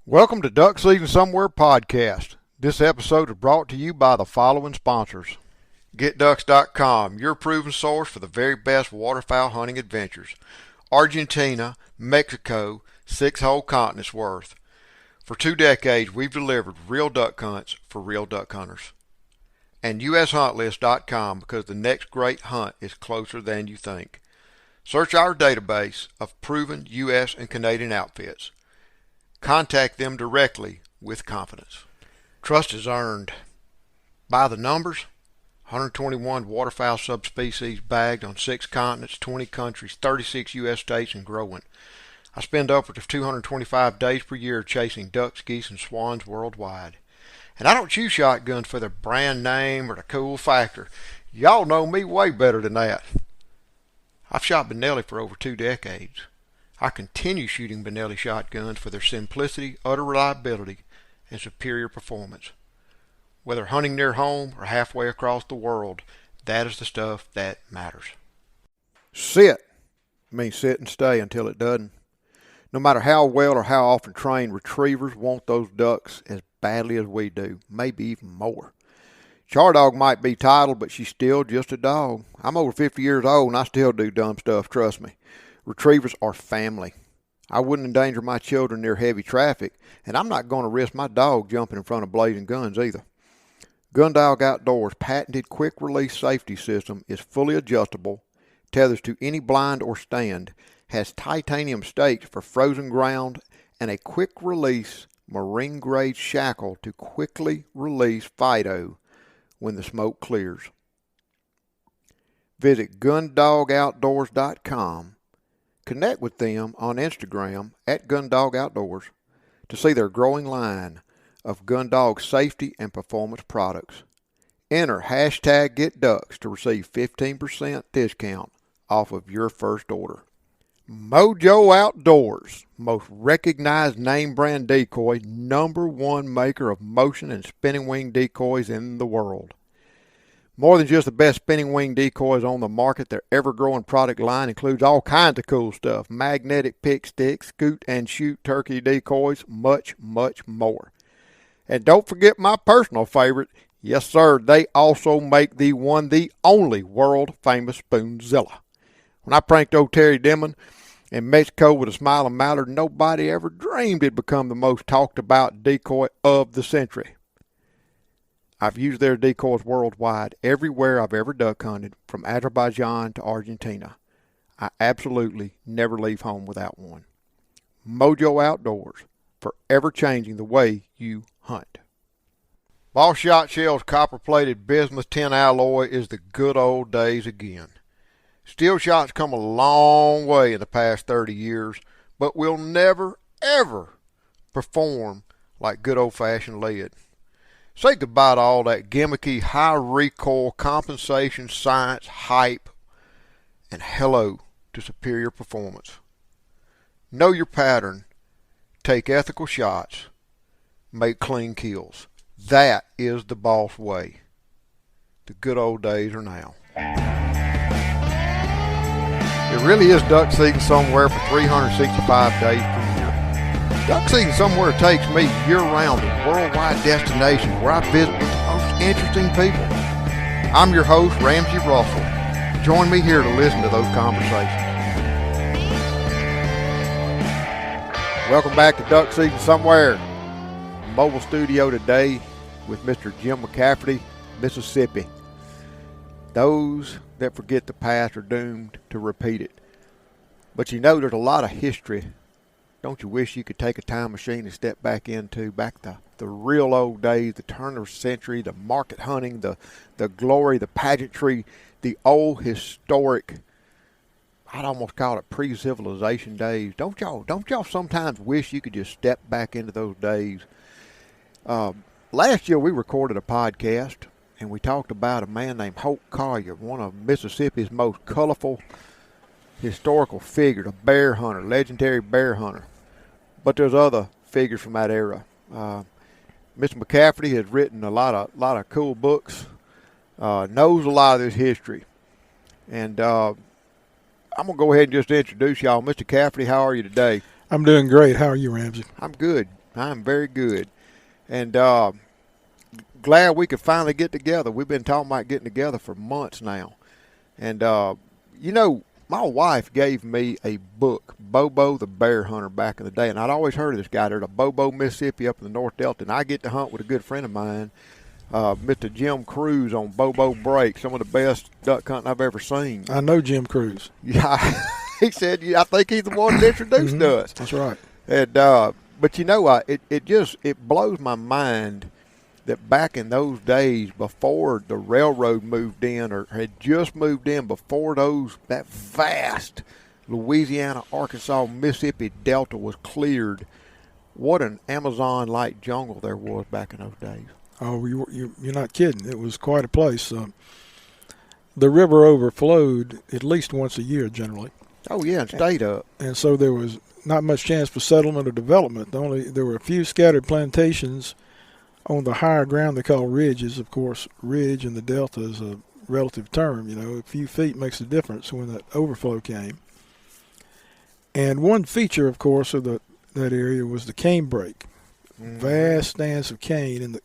Welcome to Duck Seething Somewhere podcast. This episode is brought to you by the following sponsors. GetDucks.com, your proven source for the very best waterfowl hunting adventures. Argentina, Mexico, 6 whole continents worth. For 2 decades, we've delivered real duck hunts for real duck hunters. And USHuntList.com, because the next great hunt is closer than you think. Search our database of proven U.S. and Canadian outfits. Contact them directly with confidence. Trust is earned. By the numbers, 121 waterfowl subspecies bagged on 6 continents, 20 countries, 36 U.S. states, and growing. I spend upwards of 225 days per year chasing ducks, geese, and swans worldwide. And I don't choose shotguns for the brand name or the cool factor. Y'all know me way better than that. I've shot Benelli for over 2 decades. I continue shooting Benelli shotguns for their simplicity, utter reliability, and superior performance. Whether hunting near home or halfway across the world, that is the stuff that matters. Sit means sit and stay until it doesn't. No matter how well or how often trained, retrievers want those ducks as badly as we do, maybe even more. Chardog might be titled, but she's still just a dog. I'm over 50 years old and I still do dumb stuff, trust me. Retrievers are family. I wouldn't endanger my children near heavy traffic, and I'm not going to risk my dog jumping in front of blazing guns either. Gundog Outdoors' patented quick-release safety system is fully adjustable, tethers to any blind or stand, has titanium stakes for frozen ground, and a quick-release marine-grade shackle to quickly release Fido when the smoke clears. Visit gundogoutdoors.com. Connect with them on Instagram at Gundog Outdoors to see their growing line of Gundog safety and performance products. Enter hashtag GetDucks to receive 15% discount off of your first order. Mojo Outdoors, most recognized name brand decoy, #1 maker of motion and spinning wing decoys in the world. More than just the best spinning wing decoys on the market, their ever-growing product line includes all kinds of cool stuff. Magnetic pick sticks, scoot and shoot turkey decoys, much, much more. And don't forget my personal favorite. Yes, sir, they also make the one, the only world-famous Spoonzilla. When I pranked old Terry Dimon in Mexico with a smiling mallard, nobody ever dreamed it'd become the most talked-about decoy of the century. I've used their decoys worldwide, everywhere I've ever duck hunted, from Azerbaijan to Argentina. I absolutely never leave home without one. Mojo Outdoors, forever changing the way you hunt. Boss Shot Shell's copper-plated bismuth tin alloy is the good old days again. Steel shots come a long way in the past 30 years, but will never, ever perform like good old-fashioned lead. Say goodbye to all that gimmicky, high recoil, compensation, science, hype, and hello to superior performance. Know your pattern, take ethical shots, make clean kills. That is the boss way. The good old days are now. It really is duck season somewhere for 365 days per year. Duck season somewhere takes me year-round to worldwide destinations where I visit with the most interesting people. I'm your host, Ramsey Russell. Join me here to listen to those conversations. Welcome back to Duck Season Somewhere. Mobile studio today with Mr. Jim McCafferty, Mississippi. Those that forget the past are doomed to repeat it. But you know there's a lot of history. Don't you wish you could take a time machine and step back the real old days, the turn of the century, the market hunting, the glory, the pageantry, the old historic, I'd almost call it pre-civilization days. Don't y'all sometimes wish you could just step back into those days? Last year we recorded a podcast and we talked about a man named Holt Collier, one of Mississippi's most colorful historical figures, a bear hunter, legendary bear hunter. But there's other figures from that era. Mr. McCafferty has written a lot of cool books, knows a lot of this history. And I'm going to go ahead and just introduce y'all. Mr. Cafferty, how are you today? I'm doing great. How are you, Ramsey? I'm good. I'm very good. And glad we could finally get together. We've been talking about getting together for months now. And, my wife gave me a book, Bobo the Bear Hunter, back in the day. And I'd always heard of this guy. There's a Bobo, Mississippi up in the North Delta. And I get to hunt with a good friend of mine, Mr. Jim Cruz on Bobo Break, some of the best duck hunting I've ever seen. I know Jim Cruz. Yeah, he said, I think he's the one that introduced us. That's right. And, but it blows my mind that back in those days, before the railroad moved in or had just moved in, before that vast Louisiana, Arkansas, Mississippi Delta was cleared, what an Amazon-like jungle there was back in those days. Oh, you're not kidding. It was quite a place. The river overflowed at least once a year generally. Oh, yeah, and stayed up. And so there was not much chance for settlement or development. There were a few scattered plantations on the higher ground they call ridges. Of course, ridge in the Delta is a relative term. A few feet makes a difference when that overflow came. And one feature, of course, of that area was the canebrake. Vast stands of cane. And the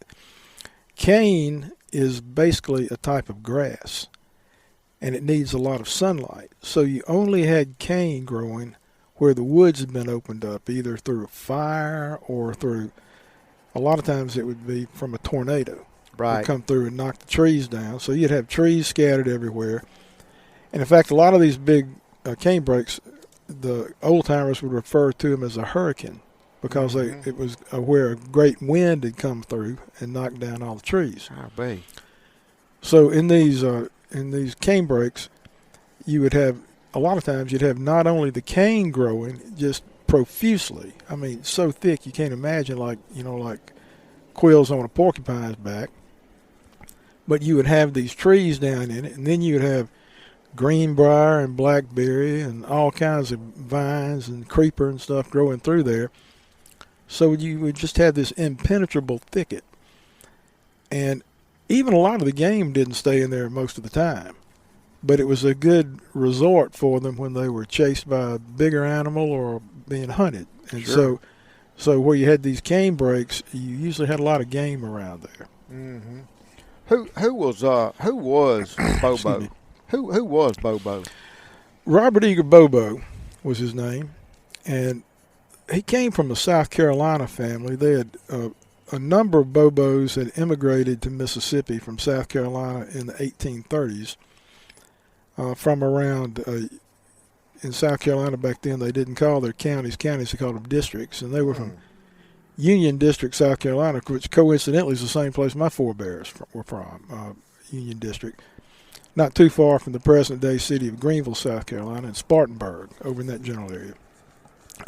cane is basically a type of grass, and it needs a lot of sunlight. So you only had cane growing where the woods had been opened up, either through a fire or through, a lot of times it would be from a tornado. Right. It would come through and knock the trees down. So you'd have trees scattered everywhere. And in fact, a lot of these big canebrakes, the old timers would refer to them as a hurricane because it was where a great wind had come through and knocked down all the trees. I bet. So in these canebrakes, you would have, a lot of times you'd have not only the cane growing just profusely. I mean, so thick you can't imagine, like quills on a porcupine's back. But you would have these trees down in it, and then you would have greenbrier and blackberry and all kinds of vines and creeper and stuff growing through there. So you would just have this impenetrable thicket. And even a lot of the game didn't stay in there most of the time. But it was a good resort for them when they were chased by a bigger animal or being hunted. And sure. So where you had these canebrakes, you usually had a lot of game around there. Mm-hmm. Who was Bobo? Who was Bobo? Robert Eager Bobo was his name, and he came from a South Carolina family. They had a number of Bobos had immigrated to Mississippi from South Carolina in the 1830s. From around in South Carolina back then, they didn't call their counties counties; they called them districts, and they were from Union District, South Carolina, which coincidentally is the same place my forebears were from, Union District. Not too far from the present-day city of Greenville, South Carolina, and Spartanburg, over in that general area.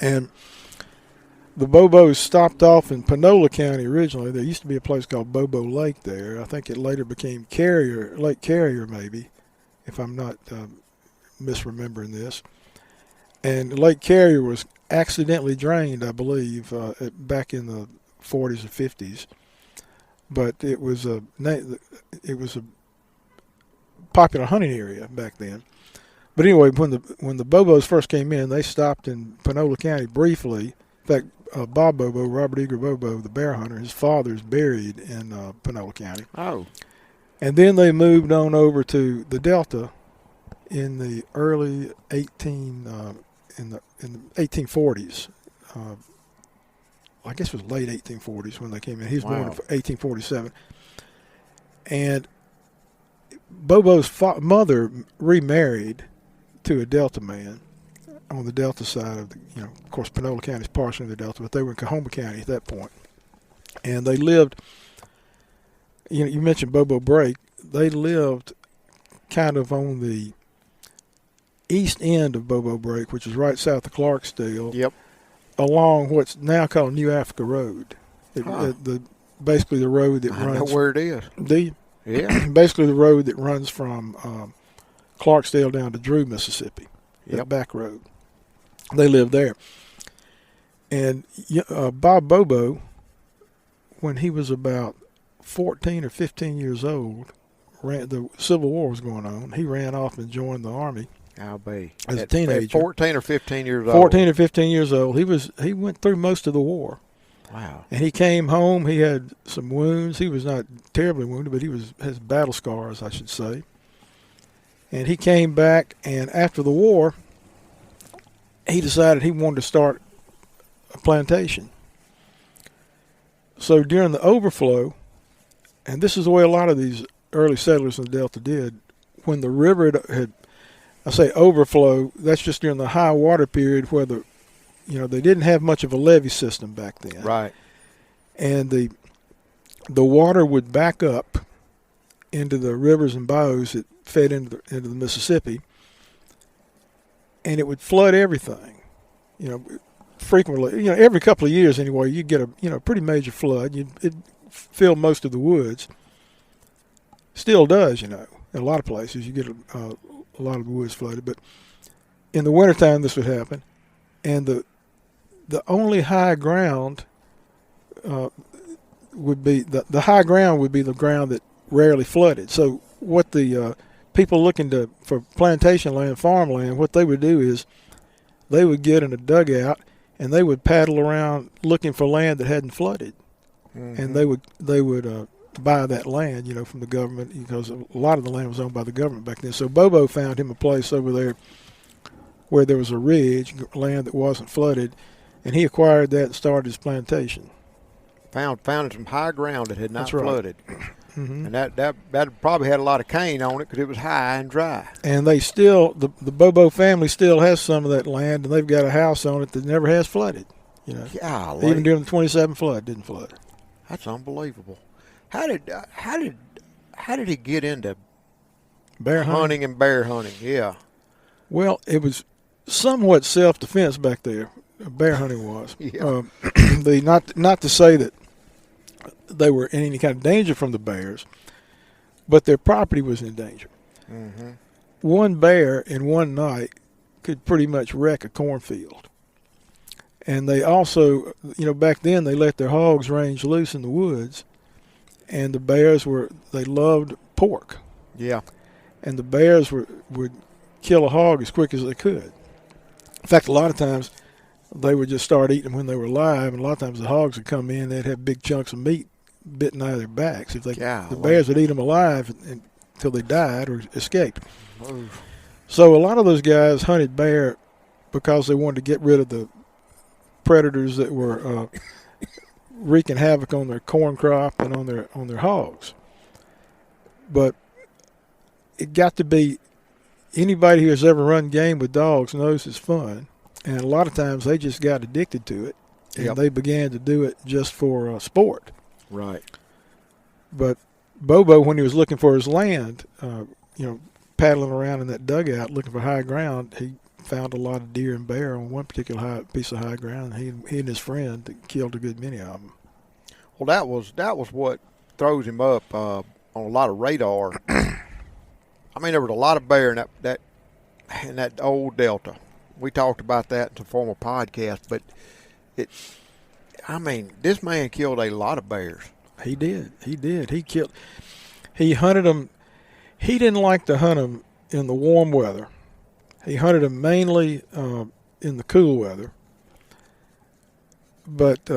And the Bobos stopped off in Panola County originally. There used to be a place called Bobo Lake there. I think it later became Lake Carrier maybe, if I'm not misremembering this. And Lake Carrier was accidentally drained, I believe, back in the 40s or 50s. But it was a popular hunting area back then. But anyway, when the Bobos first came in, they stopped in Panola County briefly. In fact, Bob Bobo, Robert Eager Bobo, the bear hunter, his father's buried in Panola County. Oh. And then they moved on over to the Delta in the early 1840s. I guess it was late 1840s when they came in. He was born in 1847. And Bobo's mother remarried to a Delta man on the Delta side of of course, Panola County is partially in the Delta, but they were in Coahoma County at that point. And they lived, you mentioned Bobo Break. They lived kind of on the east end of Bobo Break, which is right south of Clarksdale. Yep. Along what's now called New Africa Road. Basically the road that runs. I know where it is. Do you? Yeah. Basically the road that runs from Clarksdale down to Drew, Mississippi. That back road. They lived there. And Bob Bobo, when he was about 14 or 15 years old, the Civil War was going on. He ran off and joined the Army. I'll be. As a teenager. At 14 or 15 years old. 14 or 15 years old. He went through most of the war. Wow. And he came home. He had some wounds. He was not terribly wounded, but has battle scars, I should say. And he came back, and after the war, he decided he wanted to start a plantation. So during the overflow, and this is the way a lot of these early settlers in the Delta did, when the river had, I say overflow, that's just during the high water period where they didn't have much of a levee system back then. Right. And the water would back up into the rivers and bayous that fed into the Mississippi, and it would flood everything. Frequently, every couple of years anyway, you'd get a pretty major flood. It filled most of the woods. Still does, in a lot of places you get a lot of the woods flooded. But in the wintertime, this would happen, and the only high ground would be the high ground would be the ground that rarely flooded. So what the people looking for plantation land, farmland, what they would do is they would get in a dugout and they would paddle around looking for land that hadn't flooded, and they would buy that land, from the government, because a lot of the land was owned by the government back then. So Bobo found him a place over there where there was a ridge, land that wasn't flooded, and he acquired that and started his plantation. Found some high ground that had not That's right. flooded. Mm-hmm. And that probably had a lot of cane on it because it was high and dry. And they still, the Bobo family still has some of that land, and they've got a house on it that never has flooded. Golly. Even during the 27 flood, didn't flood. That's unbelievable. How did he get into Bear hunting and bear hunting? Yeah. Well, it was somewhat self-defense back there. Bear hunting was. Yeah. Not to say that they were in any kind of danger from the bears, but their property was in danger. Mm-hmm. One bear in one night could pretty much wreck a cornfield. And they also, back then they let their hogs range loose in the woods, and the bears they loved pork. Yeah. And the bears would kill a hog as quick as they could. In fact, a lot of times they would just start eating them when they were alive, and a lot of times the hogs would come in, they'd have big chunks of meat bitten out of their backs. The bears would eat them alive until they died or escaped. Oh. So a lot of those guys hunted bear because they wanted to get rid of the predators that were wreaking havoc on their corn crop and on their hogs. But it got to be, anybody who has ever run game with dogs knows it's fun, and a lot of times they just got addicted to it, and they began to do it just for sport. Right. But Bobo, when he was looking for his land, paddling around in that dugout looking for high ground, he found a lot of deer and bear on one particular piece of high ground, and he and his friend killed a good many of them. Well, that was what throws him up on a lot of radar. I mean, there was a lot of bear in that old Delta. We talked about that in a former podcast, but this man killed a lot of bears. He did. He hunted them. He didn't like to hunt them in the warm weather. He hunted them mainly in the cool weather. But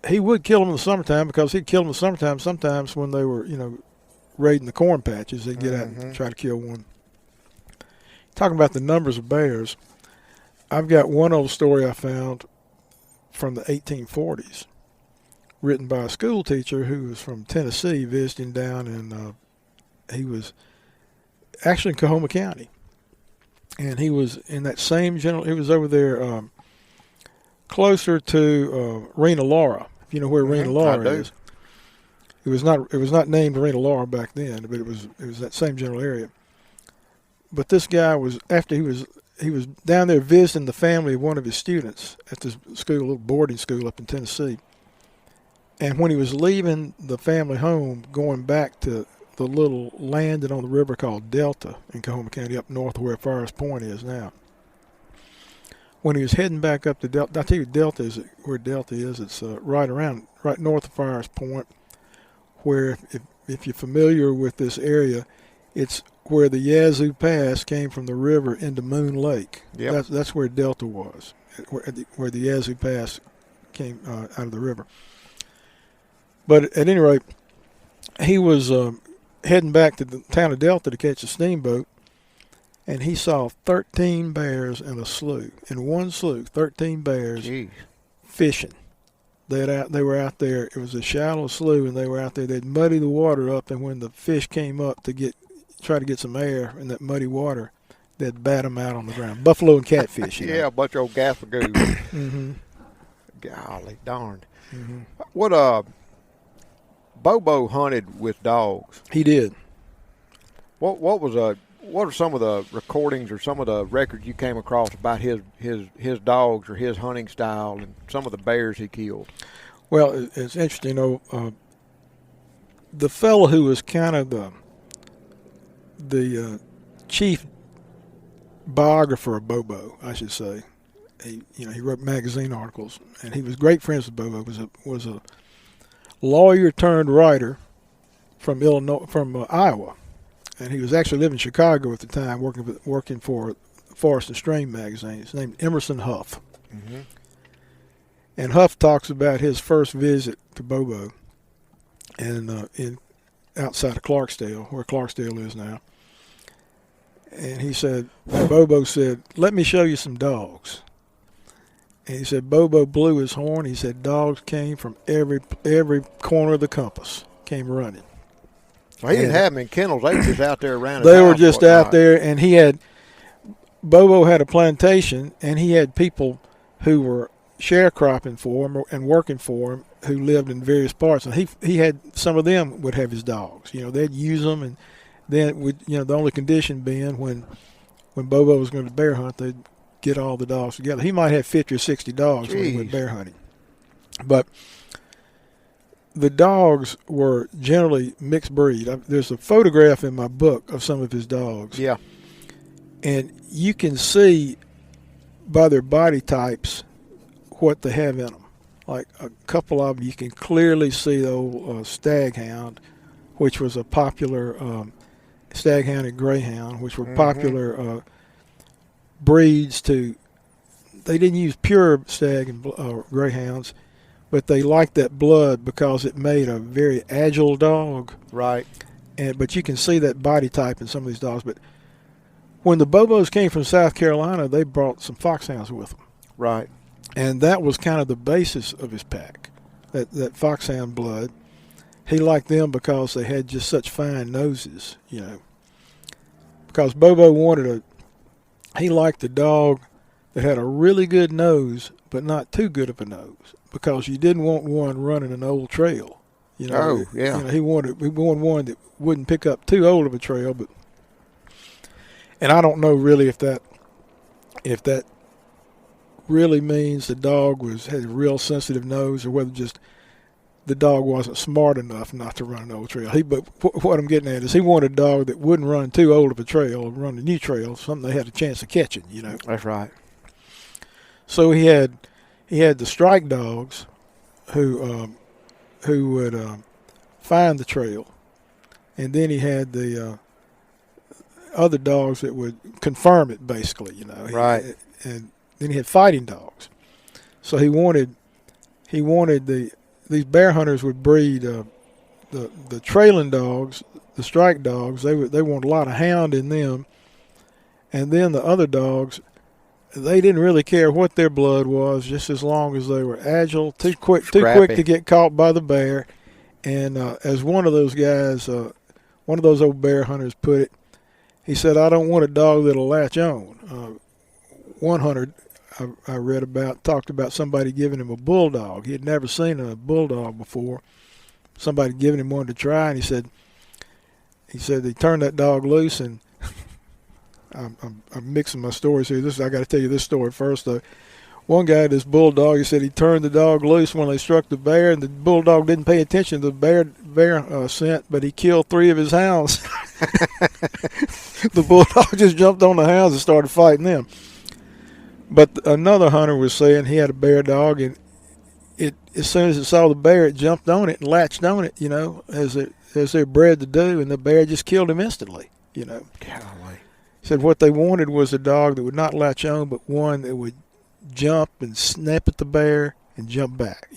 he would kill them in the summertime, because he'd kill them in the summertime sometimes when they were, raiding the corn patches. They'd get out and try to kill one. Talking about the numbers of bears, I've got one old story I found from the 1840s, written by a school teacher who was from Tennessee visiting down in, he was actually in Coahoma County. And he was in that same he was over there closer to Rena Laura, if you know where Rena Laura is. It was not named Rena Laura back then, but it was that same general area. But this guy was, after he was down there visiting the family of one of his students at this school, a little boarding school up in Tennessee. And when he was leaving the family home, going back to the little landing on the river called Delta in Coahoma County, up north of where Forest Point is now. When he was heading back up to Delta, I tell you, Delta is where Delta is. It's right north of Forest Point, where if you're familiar with this area, it's where the Yazoo Pass came from the river into Moon Lake. Yep. That's where Delta was, where the Yazoo Pass came out of the river. But at any rate, he was heading back to the town of Delta to catch a steamboat, and he saw 13 bears in a slough. In one slough, 13 bears fishing. They were out there. It was a shallow slough, and they were out there. They'd muddy the water up, and when the fish came up to try to get some air in that muddy water, they'd bat them out on the ground. Buffalo and catfish. Yeah, a bunch of old gaffagoo. Mm-hmm. Golly darned. Mm-hmm. What Bobo hunted with dogs. He did. What are some of the recordings or some of the records you came across about his dogs or his hunting style and some of the bears he killed? Well, it's interesting, the fellow who was kind of the chief biographer of Bobo, I should say. He wrote magazine articles, and he was great friends with Bobo. Was a lawyer turned writer from Iowa, and he was actually living in Chicago at the time, working for Forest and Stream magazine. His name is Emerson Huff. Mm-hmm. And Huff talks about his first visit to Bobo, and outside of Clarksdale, where Clarksdale is now. And he said, Bobo said, "Let me show you some dogs." And he said Bobo blew his horn. He said dogs came from every corner of the compass, came running. Well, he didn't have them in kennels. They were just out there around. They were just out there, and Bobo had a plantation, and he had people who were sharecropping for him and working for him who lived in various parts. And he had some of them would have his dogs. They'd use them, and then the only condition being when Bobo was going to bear hunt, they'd get all the dogs together. He might have 50 or 60 dogs when he went bear hunting. But the dogs were generally mixed breed. There's a photograph in my book of some of his dogs. Yeah. And you can see by their body types what they have in them. Like a couple of them, you can clearly see the old staghound, which was a popular staghound and greyhound, which were popular breeds to. They didn't use pure stag and greyhounds, but they liked that blood because it made a very agile dog. Right. But you can see that body type in some of these dogs. But when the Bobos came from South Carolina, they brought some foxhounds with them. Right. And that was kind of the basis of his pack, that foxhound blood. He liked them because they had just such fine noses, Because Bobo he liked a dog that had a really good nose, but not too good of a nose, because you didn't want one running an old trail. Oh, yeah. He wanted one that wouldn't pick up too old of a trail, and I don't know really if that really means the dog had a real sensitive nose, or whether just the dog wasn't smart enough not to run an old trail. But what I'm getting at is he wanted a dog that wouldn't run too old of a trail, run a new trail, something they had a chance of catching. That's right. So he had the strike dogs who would find the trail, and then he had the other dogs that would confirm it, basically. Right. And then he had fighting dogs. So he wanted these bear hunters would breed the trailing dogs, the strike dogs. They want a lot of hound in them, and then the other dogs, they didn't really care what their blood was, just as long as they were agile, too quick to get caught by the bear. And as one of those guys, one of those old bear hunters put it, he said, "I don't want a dog that'll latch on." One hunter I read about talked about somebody giving him a bulldog. He had never seen a bulldog before. Somebody giving him one to try, and he said he turned that dog loose, and I'm mixing my stories here. I got to tell you this story first, though. One guy had this bulldog. He said he turned the dog loose when they struck the bear, and the bulldog didn't pay attention to the bear scent, but he killed 3 of his hounds. The bulldog just jumped on the hounds and started fighting them. But another hunter was saying he had a bear dog, and as soon as it saw the bear, it jumped on it and latched on it, as they're bred to do, and the bear just killed him instantly, Golly. He said what they wanted was a dog that would not latch on, but one that would jump and snap at the bear and jump back.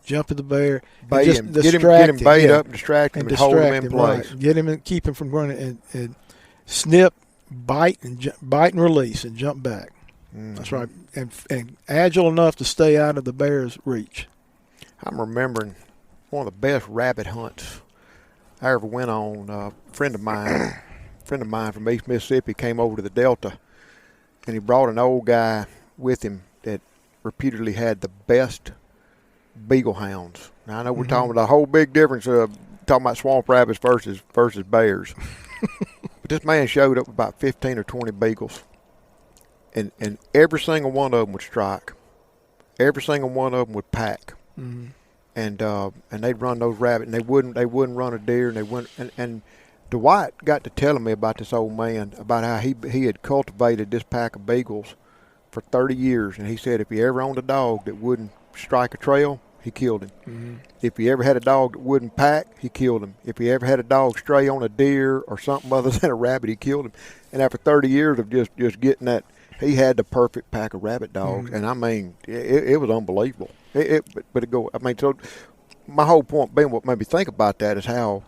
Jump at the bear, Bait just him, distract get him bait yeah, up, and distract him, and distract hold him in him, place. right. Get him and keep him from running and snip, bite and release and jump back. Mm-hmm. That's right, and agile enough to stay out of the bear's reach. I'm remembering one of the best rabbit hunts I ever went on. A friend of mine from East Mississippi came over to the Delta, and he brought an old guy with him that reputedly had the best beagle hounds. Now I know we're talking about a whole big difference of talking about swamp rabbits versus bears. But this man showed up with about 15 or 20 beagles, and every single one of them would strike. Every single one of them would pack. Mm-hmm. And they'd run those rabbits, and they wouldn't run a deer, and they wouldn't. And Dwight got to telling me about this old man, about how he had cultivated this pack of beagles for 30 years, and he said if he ever owned a dog that wouldn't strike a trail, he killed him. Mm-hmm. If he ever had a dog that wouldn't pack, he killed him. If he ever had a dog stray on a deer or something other than a rabbit, he killed him. And after 30 years of just getting that, he had the perfect pack of rabbit dogs. Mm-hmm. And I mean, it was unbelievable. So my whole point being, what made me think about that is how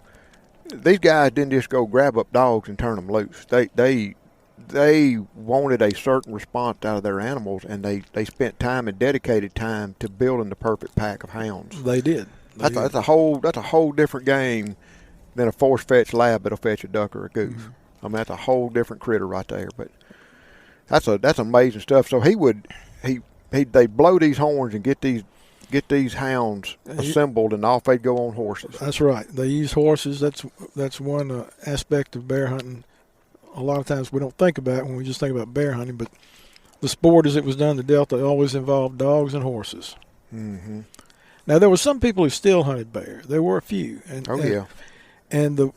these guys didn't just go grab up dogs and turn them loose. They wanted a certain response out of their animals, and they spent time and dedicated time to building the perfect pack of hounds. They did. That's a whole different game than a force fetch lab that'll fetch a duck or a goose. Mm-hmm. I mean, that's a whole different critter right there. But that's amazing stuff. So they'd blow these horns and get these hounds assembled, and off they'd go on horses. That's right. They use horses. That's one aspect of bear hunting. A lot of times we don't think about it when we just think about bear hunting, but the sport as it was done in the Delta always involved dogs and horses. Mm-hmm. Now, there were some people who still hunted bear. There were a few. And the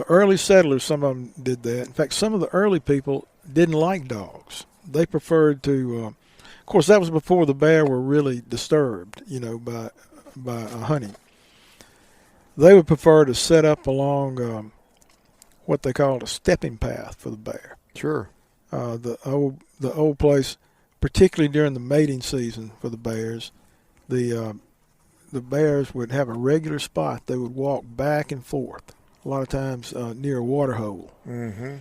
early settlers, some of them did that. In fact, some of the early people didn't like dogs. They preferred to, of course, that was before the bear were really disturbed, by hunting. They would prefer to set up along what they called a stepping path for the bear. Sure. The old place, particularly during the mating season for the bears, the bears would have a regular spot. They would walk back and forth, a lot of times near a water hole. Mm-hmm.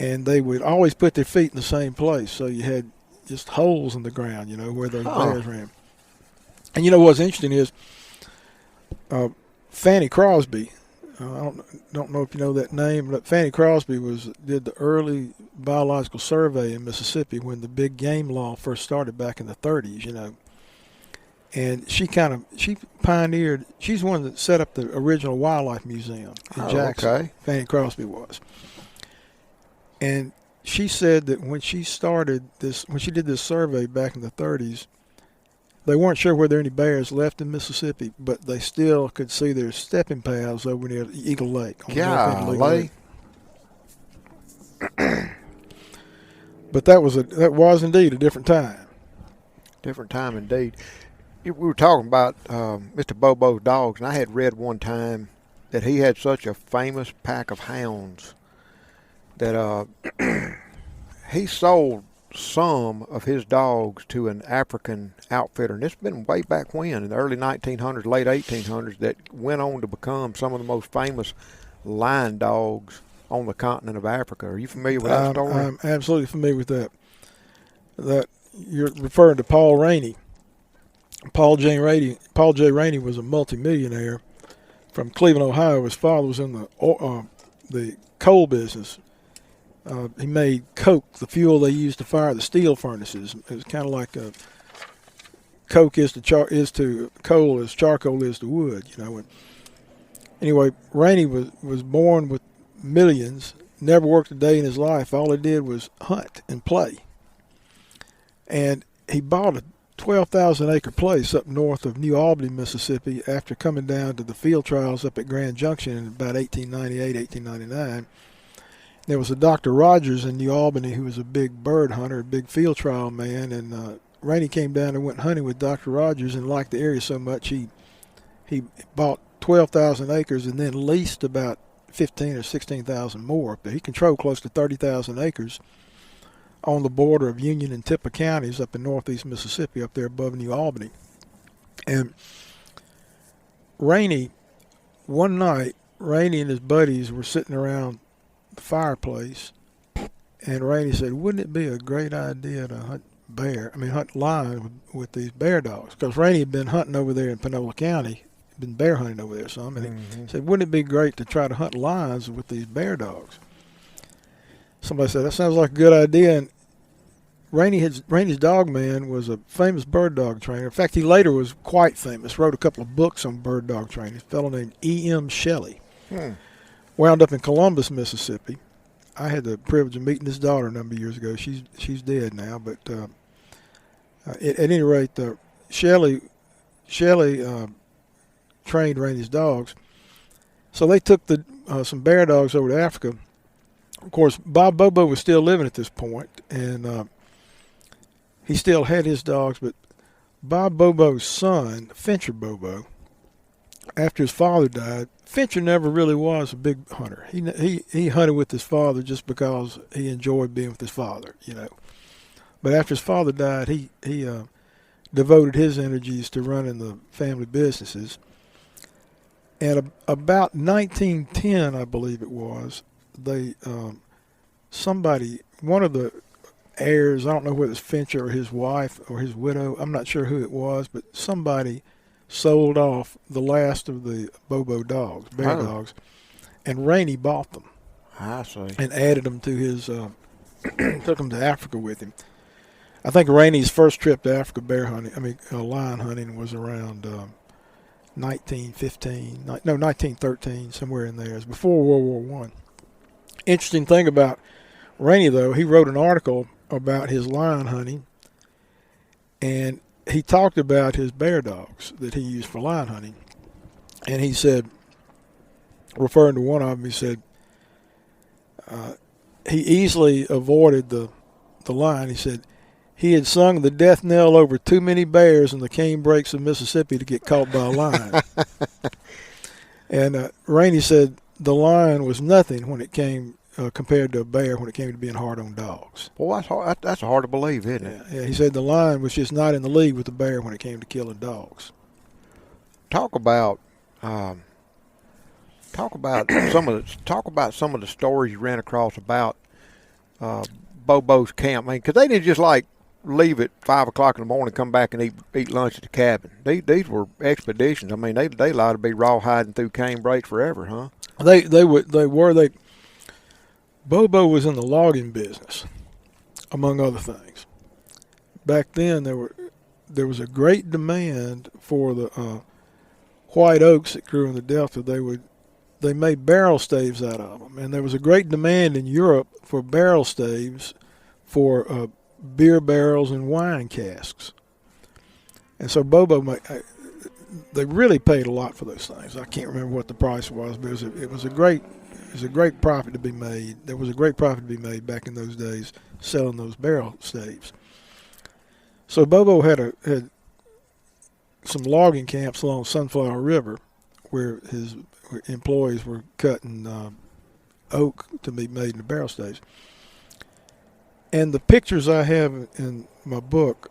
And they would always put their feet in the same place, so you had just holes in the ground, where those bears ran. And what's interesting is Fanny Crosby. I don't know if you know that name, but Fanny Crosby did the early biological survey in Mississippi when the big game law first started back in the 30s, And she pioneered. She's the one that set up the original wildlife museum in Jackson. Okay. Fanny Crosby was. And she said that when she did this survey back in the 30s, they weren't sure whether any bears left in Mississippi, but they still could see their stepping paths over near Eagle Lake. Golly. But that was indeed a different time. Different time indeed. We were talking about Mr. Bobo's dogs, and I had read one time that he had such a famous pack of hounds that he sold some of his dogs to an African outfitter, and it's been way back when, in the early 1900s, late 1800s, that went on to become some of the most famous lion dogs on the continent of Africa. Are you familiar with that story? I'm absolutely familiar with that. That you're referring to Paul Rainey. Paul J. Rainey was a multimillionaire from Cleveland, Ohio. His father was in the coal business. He made coke, the fuel they used to fire the steel furnaces. It was kind of like coke is to coal as charcoal is to wood, Anyway, Rainey was born with millions, never worked a day in his life. All he did was hunt and play. And he bought a 12,000-acre place up north of New Albany, Mississippi, after coming down to the field trials up at Grand Junction in about 1898, 1899. There was a Dr. Rogers in New Albany who was a big bird hunter, a big field trial man, and Rainey came down and went hunting with Dr. Rogers and liked the area so much he bought 12,000 acres and then leased about 15 or 16,000 more. But he controlled close to 30,000 acres on the border of Union and Tippah counties up in northeast Mississippi, up there above New Albany. And one night, Rainey and his buddies were sitting around the fireplace, and Rainey said, "Wouldn't it be a great idea to hunt lion with these bear dogs?" Because Rainey had been hunting over there in Panola County, been bear hunting over there some, and he said, "Wouldn't it be great to try to hunt lions with these bear dogs?" Somebody said, "That sounds like a good idea." And Rainey's dog man was a famous bird dog trainer. In fact, he later was quite famous, wrote a couple of books on bird dog training. A fellow named E.M. Shelley. Wound up in Columbus, Mississippi. I had the privilege of meeting his daughter a number of years ago. She's dead now, but at any rate, Shelley trained Rainey's dogs. So they took some bear dogs over to Africa. Of course, Bob Bobo was still living at this point, and he still had his dogs, but Bob Bobo's son, Fincher Bobo, after his father died, Fincher never really was a big hunter. He hunted with his father just because he enjoyed being with his father, you know. But after his father died, he devoted his energies to running the family businesses. And about 1910, I believe it was, one of the heirs, I don't know whether it's Fincher or his wife or his widow, I'm not sure who it was, but somebody sold off the last of the Bobo dogs, bear dogs, and Rainey bought them. I see. And added them to his, took them to Africa with him. I think Rainey's first trip to Africa lion hunting was around 1913, somewhere in there. It was before World War I. Interesting thing about Rainey, though, he wrote an article about his lion hunting, and he talked about his bear dogs that he used for lion hunting. And he said, referring to one of them, he said, he easily avoided the lion. He said, he had sung the death knell over too many bears in the canebrakes of Mississippi to get caught by a lion. And Rainey said the lion was nothing when it came compared to a bear when it came to being hard on dogs. Well, that's hard to believe, isn't it? Yeah, he said the lion was just not in the league with the bear when it came to killing dogs. Talk about some of the stories you ran across about Bobo's camp. I mean, because they didn't just like leave at 5 o'clock in the morning, come back and eat lunch at the cabin. These were expeditions. I mean, they allowed to be rawhiding through canebrakes forever, huh? Bobo was in the logging business, among other things. Back then, there was a great demand for the white oaks that grew in the Delta. They made barrel staves out of them, and there was a great demand in Europe for barrel staves for beer barrels and wine casks. And so they really paid a lot for those things. I can't remember what the price was, but it was a great profit to be made. There was a great profit to be made back in those days selling those barrel staves. So Bobo had some logging camps along Sunflower River where his employees were cutting oak to be made into barrel staves. And the pictures I have in my book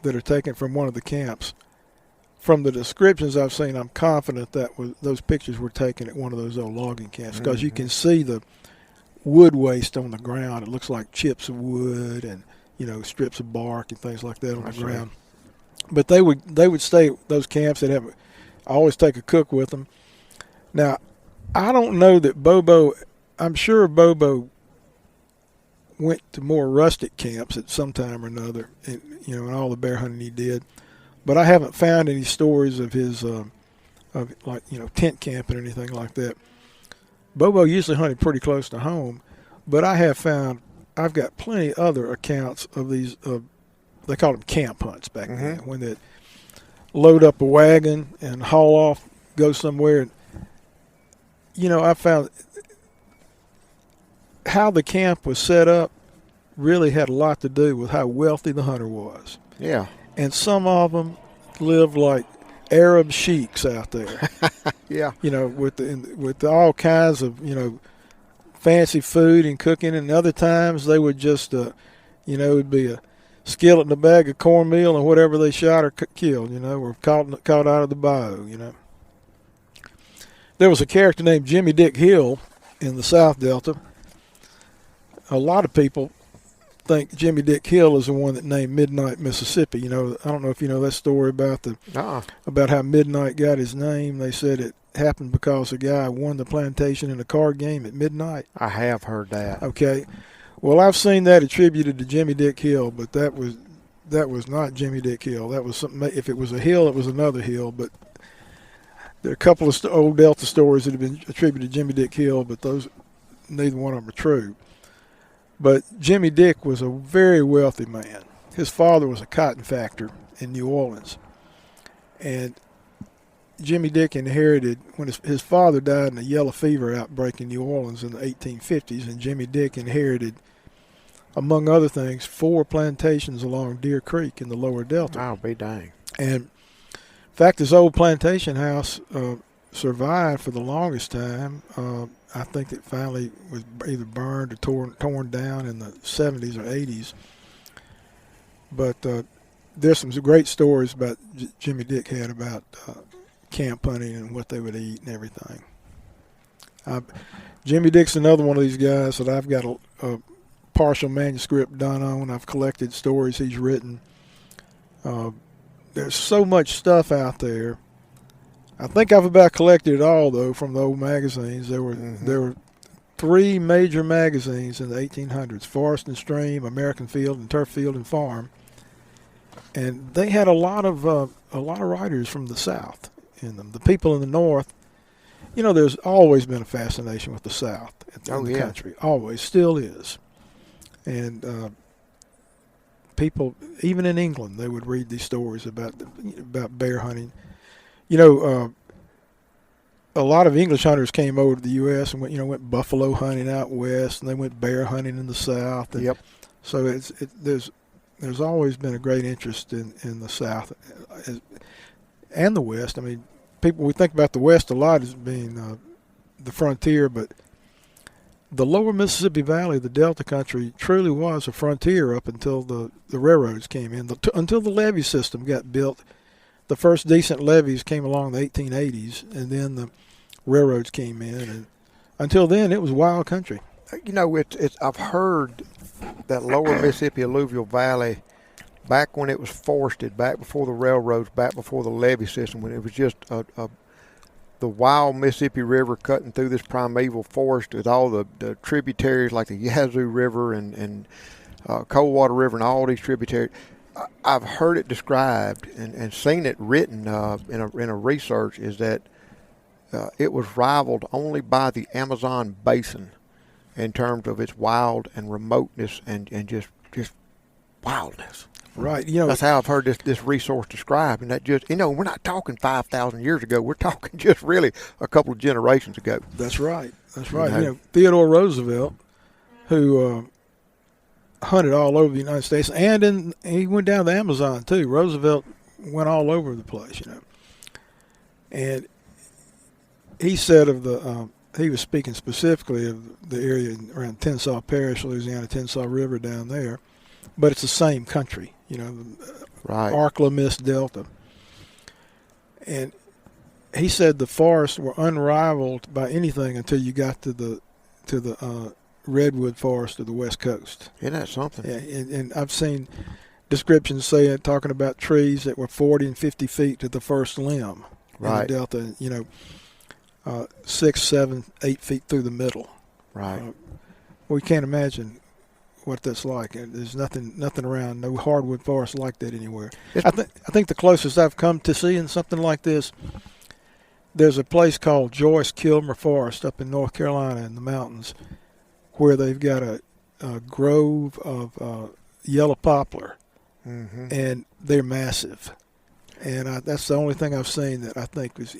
that are taken from one of the camps, from the descriptions I've seen, I'm confident that those pictures were taken at one of those old logging camps, because you can see the wood waste on the ground. It looks like chips of wood and strips of bark and things like that on the ground. But they would stay at those camps. They'd always take a cook with them. Now, I don't know that Bobo. I'm sure Bobo went to more rustic camps at some time or another, in all the bear hunting he did. But I haven't found any stories of his, tent camping or anything like that. Bobo usually hunted pretty close to home, but I've got plenty other accounts of these. They called them camp hunts back then, when they'd load up a wagon and haul off, go somewhere. I found how the camp was set up really had a lot to do with how wealthy the hunter was. Yeah. And some of them lived like Arab sheiks out there. Yeah. With all kinds of, fancy food and cooking. And other times they would just, it'd be a skillet and a bag of cornmeal and whatever they shot or killed, were caught out of the bayou, There was a character named Jimmy Dick Hill in the South Delta. A lot of people think Jimmy Dick Hill is the one that named Midnight, Mississippi. I don't know if you know that story about about how Midnight got his name. They said it happened because a guy won the plantation in a card game at midnight. I have heard that. Okay. Well, I've seen that attributed to Jimmy Dick Hill, but that was not Jimmy Dick Hill. That was something. If it was a hill, it was another hill. But there are a couple of old Delta stories that have been attributed to Jimmy Dick Hill, but neither one of them are true. But Jimmy Dick was a very wealthy man. His father was a cotton factor in New Orleans, and Jimmy Dick inherited, when his father died in a yellow fever outbreak in New Orleans in the 1850s, and Jimmy Dick inherited, among other things, 4 plantations along Deer Creek in the lower Delta. I'll be dang. And in fact, this old plantation house survived for the longest time. I think it finally was either burned or torn down in the 70s or 80s. But there's some great stories about Jimmy Dick had about camp hunting and what they would eat and everything. Jimmy Dick's another one of these guys that I've got a partial manuscript done on. I've collected stories he's written. There's so much stuff out there. I think I've about collected it all, though, from the old magazines. There were 3 major magazines in the 1800s: Forest and Stream, American Field, and Turf Field and Farm. And they had a lot of writers from the South in them. The people in the North, there's always been a fascination with the South in the country. Always, still is. And people, even in England, they would read these stories about bear hunting. A lot of English hunters came over to the U.S. and went buffalo hunting out west, and they went bear hunting in the South. And yep. So there's always been a great interest in the South and the West. I mean, we think about the West a lot as being the frontier, but the lower Mississippi Valley, the Delta country, truly was a frontier up until the railroads came in, until the levee system got built. The first decent levees came along in the 1880s, and then the railroads came in. And until then, it was wild country. I've heard that lower Mississippi alluvial valley, back when it was forested, back before the railroads, back before the levee system, when it was just the wild Mississippi River cutting through this primeval forest with all the tributaries like the Yazoo River and Coldwater River and all these tributaries. I've heard it described and seen it written in a research is that it was rivaled only by the Amazon basin in terms of its wild and remoteness and just wildness. Right. That's how I've heard this resource described. And that just, we're not talking 5,000 years ago. We're talking just really a couple of generations ago. That's right. That's right. Theodore Roosevelt, who hunted all over the United States, and he went down the Amazon too. Roosevelt went all over the place, and he said he was speaking specifically of the area around Tensas Parish, Louisiana, Tensas River down there, but it's the same country, right. Arkla Miss Delta, and he said the forests were unrivaled by anything until you got to the redwood forest of the West Coast. Isn't that something? Yeah, and I've seen descriptions talking about trees that were 40 and 50 feet to the first limb right. in the Delta, 6, 7, 8 feet through the middle. Right. We can't imagine what that's like. There's nothing around, no hardwood forest like that anywhere. I think the closest I've come to seeing something like this, there's a place called Joyce Kilmer Forest up in North Carolina in the mountains, where they've got a grove of yellow poplar, and they're massive. And that's the only thing I've seen that I think is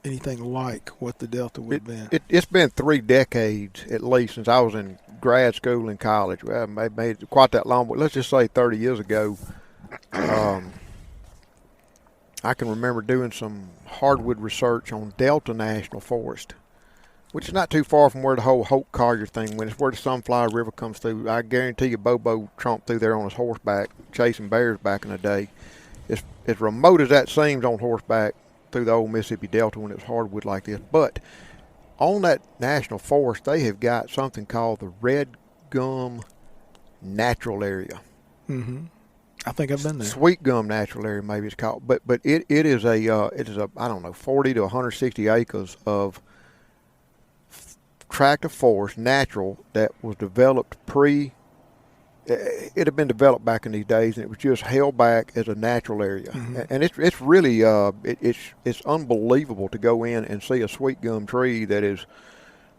anything like what the Delta would have been. It's been 3 decades at least since I was in grad school and college. Well, I made it quite that long, but let's just say 30 years ago. I can remember doing some hardwood research on Delta National Forest which is not too far from where the whole Hope Collier thing went. It's where the Sunflower River comes through. I guarantee you Bobo tromped through there on his horseback, chasing bears back in the day. It's as remote as that seems on horseback through the old Mississippi Delta when it was hardwood like this. But on that national forest, they have got something called the Red Gum Natural Area. Mm-hmm. I think I've been there. Sweet Gum Natural Area, maybe it's called. But it is a I don't know, 40 to 160 acres of tract of forest, natural, that was developed it had been developed back in these days, and it was just held back as a natural area. Mm-hmm. And it's really it's unbelievable to go in and see a sweet gum tree that is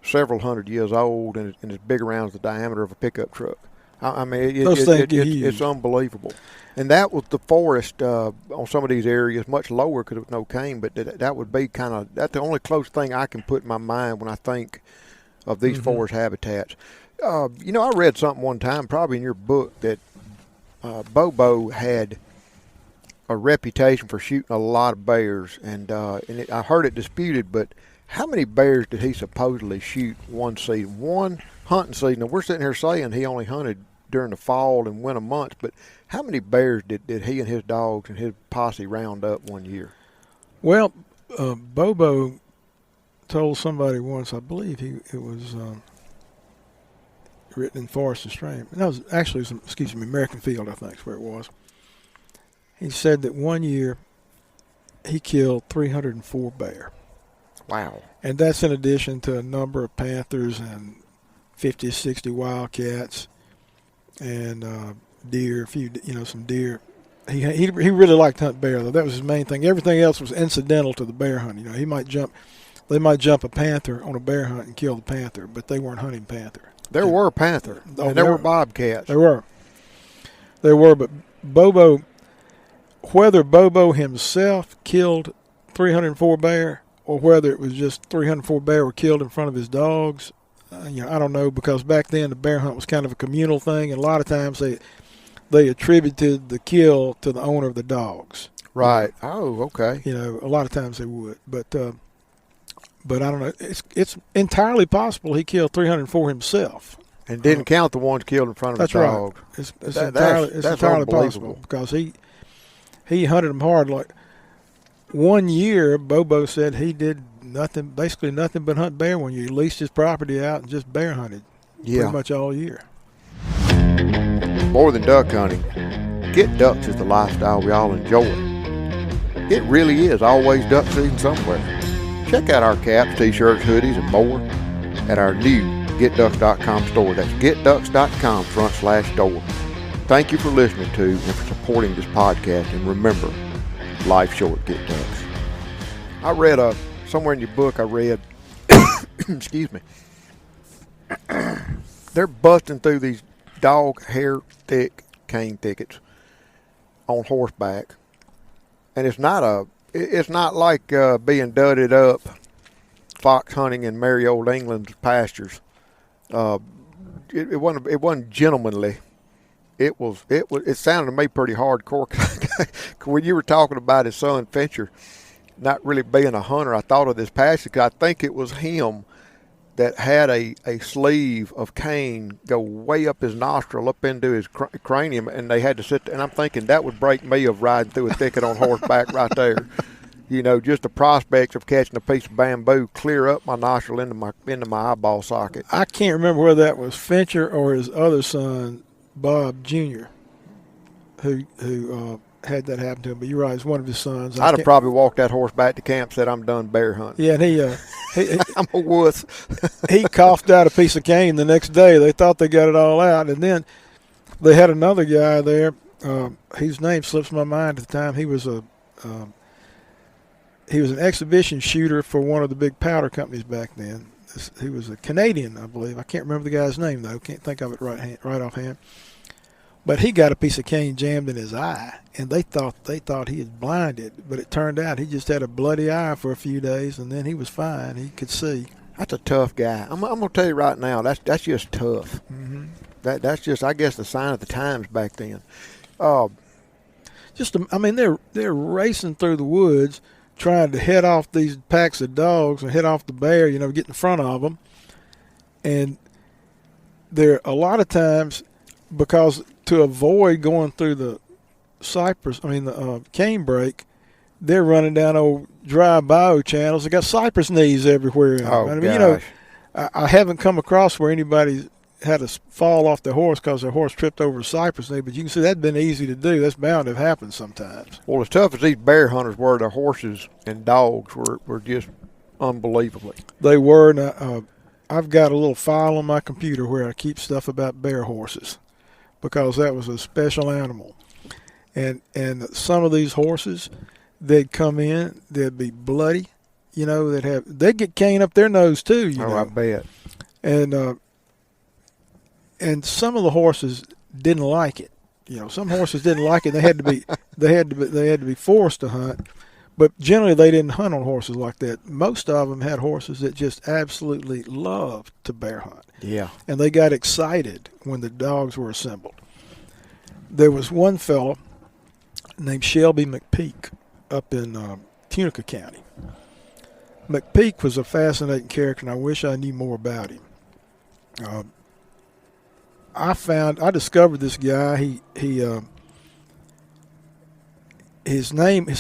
several hundred years old and is big around the diameter of a pickup truck. I mean, it's unbelievable. And that was the forest on some of these areas, much lower because there was no cane, but that would be that's the only close thing I can put in my mind when I think of these forest habitats. I read something one time, probably in your book, that Bobo had a reputation for shooting a lot of bears, and I heard it disputed, but how many bears did he supposedly shoot one season, one hunting season? Now, we're sitting here saying he only hunted during the fall and winter months, but how many bears did he and his dogs and his posse round up one year? Well, Bobo told somebody once, I believe it was written in Forest and Stream. And that was actually, American Field, I think is where it was. He said that one year he killed 304 bear. Wow. And that's in addition to a number of panthers and 50 or 60 wildcats and deer, some deer. He really liked to hunt bear, though. That was his main thing. Everything else was incidental to the bear hunt. They might jump a panther on a bear hunt and kill the panther, but they weren't hunting panther. There were panther, and there were bobcats. There were, but Bobo, whether Bobo himself killed 304 bear or whether it was just 304 bear were killed in front of his dogs, I don't know, because back then the bear hunt was kind of a communal thing, and a lot of times they attributed the kill to the owner of the dogs. Right. Oh, okay. A lot of times they would, but I don't know. It's entirely possible he killed 304 himself, and didn't count the ones killed in front of his dog. Right. It's entirely possible because he hunted them hard. Like one year, Bobo said he did basically nothing but hunt bear one year. He leased his property out and just bear hunted pretty much all year. More than duck hunting, get ducks is the lifestyle we all enjoy. It really is always duck season somewhere. Check out our caps, t-shirts, hoodies, and more at our new GetDucks.com store. That's GetDucks.com/store. Thank you for listening to and for supporting this podcast. And remember, life short, get ducks. I read somewhere in your book, excuse me, they're busting through these dog hair thick cane thickets on horseback. And it's not like being dudded up fox hunting in merry old England's pastures. It wasn't gentlemanly. It sounded to me pretty hardcore. When you were talking about his son Fincher not really being a hunter, I thought of this pasture because I think it was him that had a sleeve of cane go way up his nostril, up into his cranium, and they had to sit there. And I'm thinking that would break me of riding through a thicket on horseback right there. Just the prospects of catching a piece of bamboo clear up my nostril into my eyeball socket. I can't remember whether that was Fincher or his other son, Bob Jr., who had that happen to him. But you're right, it's one of his sons. I'd have probably walked that horse back to camp and said, I'm done bear hunting. Yeah, and he I'm a wuss. He coughed out a piece of cane the next day. They thought they got it all out. And then they had another guy there. His name slips my mind at the time. He was an exhibition shooter for one of the big powder companies back then. He was a Canadian, I believe. I can't remember the guy's name, though. Can't think of it right offhand. But he got a piece of cane jammed in his eye, and they thought he was blinded. But it turned out he just had a bloody eye for a few days, and then he was fine. He could see. That's a tough guy. I'm going to tell you right now, that's just tough. Mm-hmm. That's just, I guess, the sign of the times back then. They're racing through the woods trying to head off these packs of dogs and head off the bear, get in front of them. And there a lot of times, because to avoid going through the canebrake, they're running down old dry bio channels. They got cypress knees everywhere. Gosh. I haven't come across where anybody had to fall off their horse because their horse tripped over a cypress knee, but you can see that's been easy to do. That's bound to have happened sometimes. Well, as tough as these bear hunters were, their horses and dogs were just unbelievably. They were. And, I've got a little file on my computer where I keep stuff about bear horses because that was a special animal. And some of these horses, they'd come in, they'd be bloody, they'd get cane up their nose too, I bet. And some of the horses didn't like it. Some horses didn't like it. They had to be forced to hunt. But generally, they didn't hunt on horses like that. Most of them had horses that just absolutely loved to bear hunt. Yeah. And they got excited when the dogs were assembled. There was one fellow named Shelby McPeak up in Tunica County. McPeak was a fascinating character, and I wish I knew more about him. I discovered this guy. His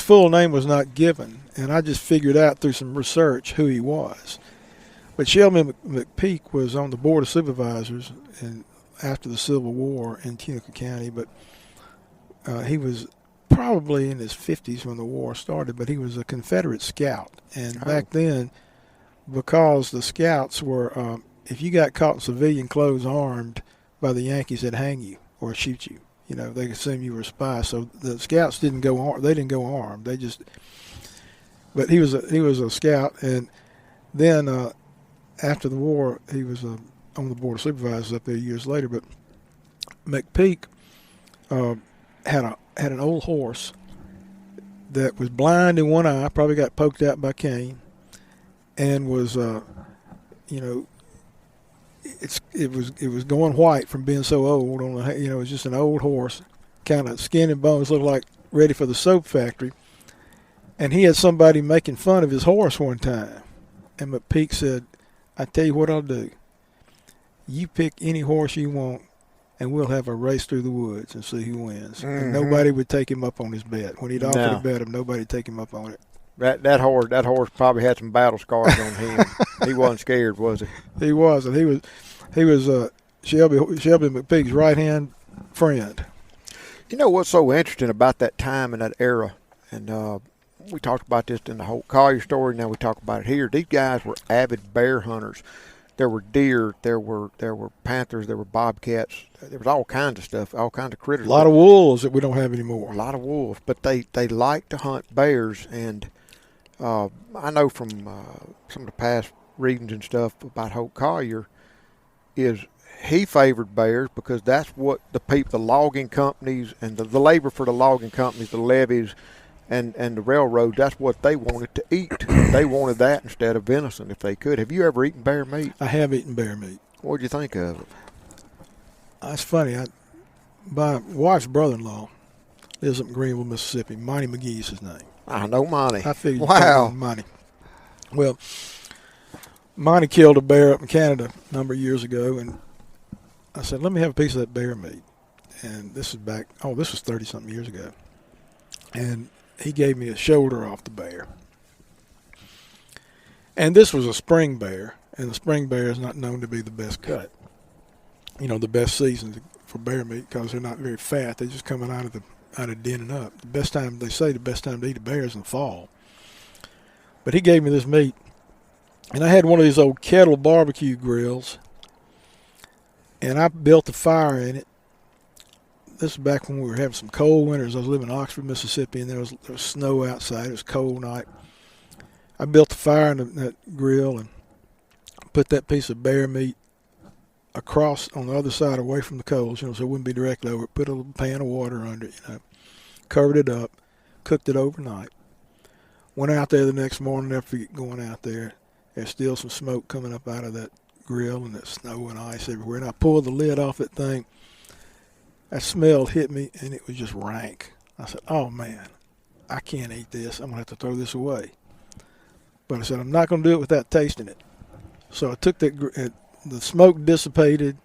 full name was not given, and I just figured out through some research who he was. But Shelby McPeak was on the Board of Supervisors after the Civil War in Tunica County, but he was probably in his 50s when the war started, but he was a Confederate scout. And back then, because the scouts were, if you got caught in civilian clothes armed by the Yankees, they'd hang you or shoot you. They assumed you were a spy. So the scouts didn't go armed. They didn't go armed. But he was a scout. And then after the war, he was on the Board of Supervisors up there years later. But McPeak had an old horse that was blind in one eye, probably got poked out by cane, and was, it was going white from being so old. It was just an old horse, kind of skin and bones, looked like ready for the soap factory. And he had somebody making fun of his horse one time, and McPeak said, "I tell you what I'll do. You pick any horse you want, and we'll have a race through the woods and see who wins." Mm-hmm. And nobody would take him up on his bet. When he'd offer to bet him, nobody would take him up on it. That horse probably had some battle scars on him. He wasn't scared, was he? He wasn't. He was Shelby McPeak's right-hand friend. You know what's so interesting about that time and that era, and we talked about this in the whole Collier story, now we talk about it here. These guys were avid bear hunters. There were deer, there were panthers, there were bobcats, there was all kinds of stuff, all kinds of critters. A lot of wolves that we don't have anymore. A lot of wolves, but they like to hunt bears, and I know from some of the past readings and stuff about Holt Collier is he favored bears because that's what the logging companies and the labor for the logging companies, the levees, and the railroad, that's what they wanted to eat. They wanted that instead of venison if they could. Have you ever eaten bear meat? I have eaten bear meat. What did you think of it? That's funny. My wife's brother-in-law lives up in Greenville, Mississippi. Monty McGee's his name. I know Monty. I figured. Wow. Monty. Well, Monty killed a bear up in Canada a number of years ago, and I said, let me have a piece of that bear meat. And this was 30-something years ago. And he gave me a shoulder off the bear. And this was a spring bear, and the spring bear is not known to be the best cut. The best season for bear meat because they're not very fat. They're just coming out of denning up. The best time to eat a bear is in the fall. But he gave me this meat, and I had one of these old kettle barbecue grills, and I built a fire in it. This is back when we were having some cold winters. I was living in Oxford, Mississippi, and there was snow outside. It was a cold night. I built a fire in that grill and put that piece of bear meat across on the other side away from the coals, so it wouldn't be directly over it. Put a little pan of water under it, covered it up, cooked it overnight. Went out there the next morning after going out there. There's still some smoke coming up out of that grill, and there's snow and ice everywhere. And I pulled the lid off that thing. That smell hit me, and it was just rank. I said, oh, man, I can't eat this. I'm going to have to throw this away. But I said, I'm not going to do it without tasting it. So I took the smoke dissipated,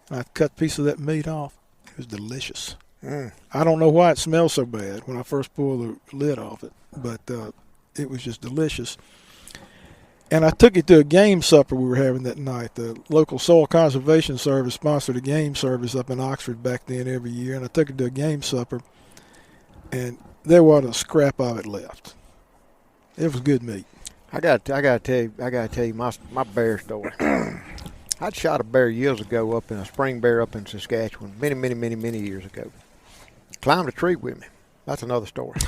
and I cut a piece of that meat off. It was delicious. I don't know why it smelled so bad when I first pulled the lid off it, but it was just delicious. And I took it to a game supper we were having that night. The local Soil Conservation Service sponsored a game service up in Oxford back then every year, and I took it to a game supper, and there wasn't a scrap of it left. It was good meat. I got to tell you my bear story. I'd shot a bear years ago up in a spring bear up in Saskatchewan, many years ago. Climbed a tree with me. That's another story.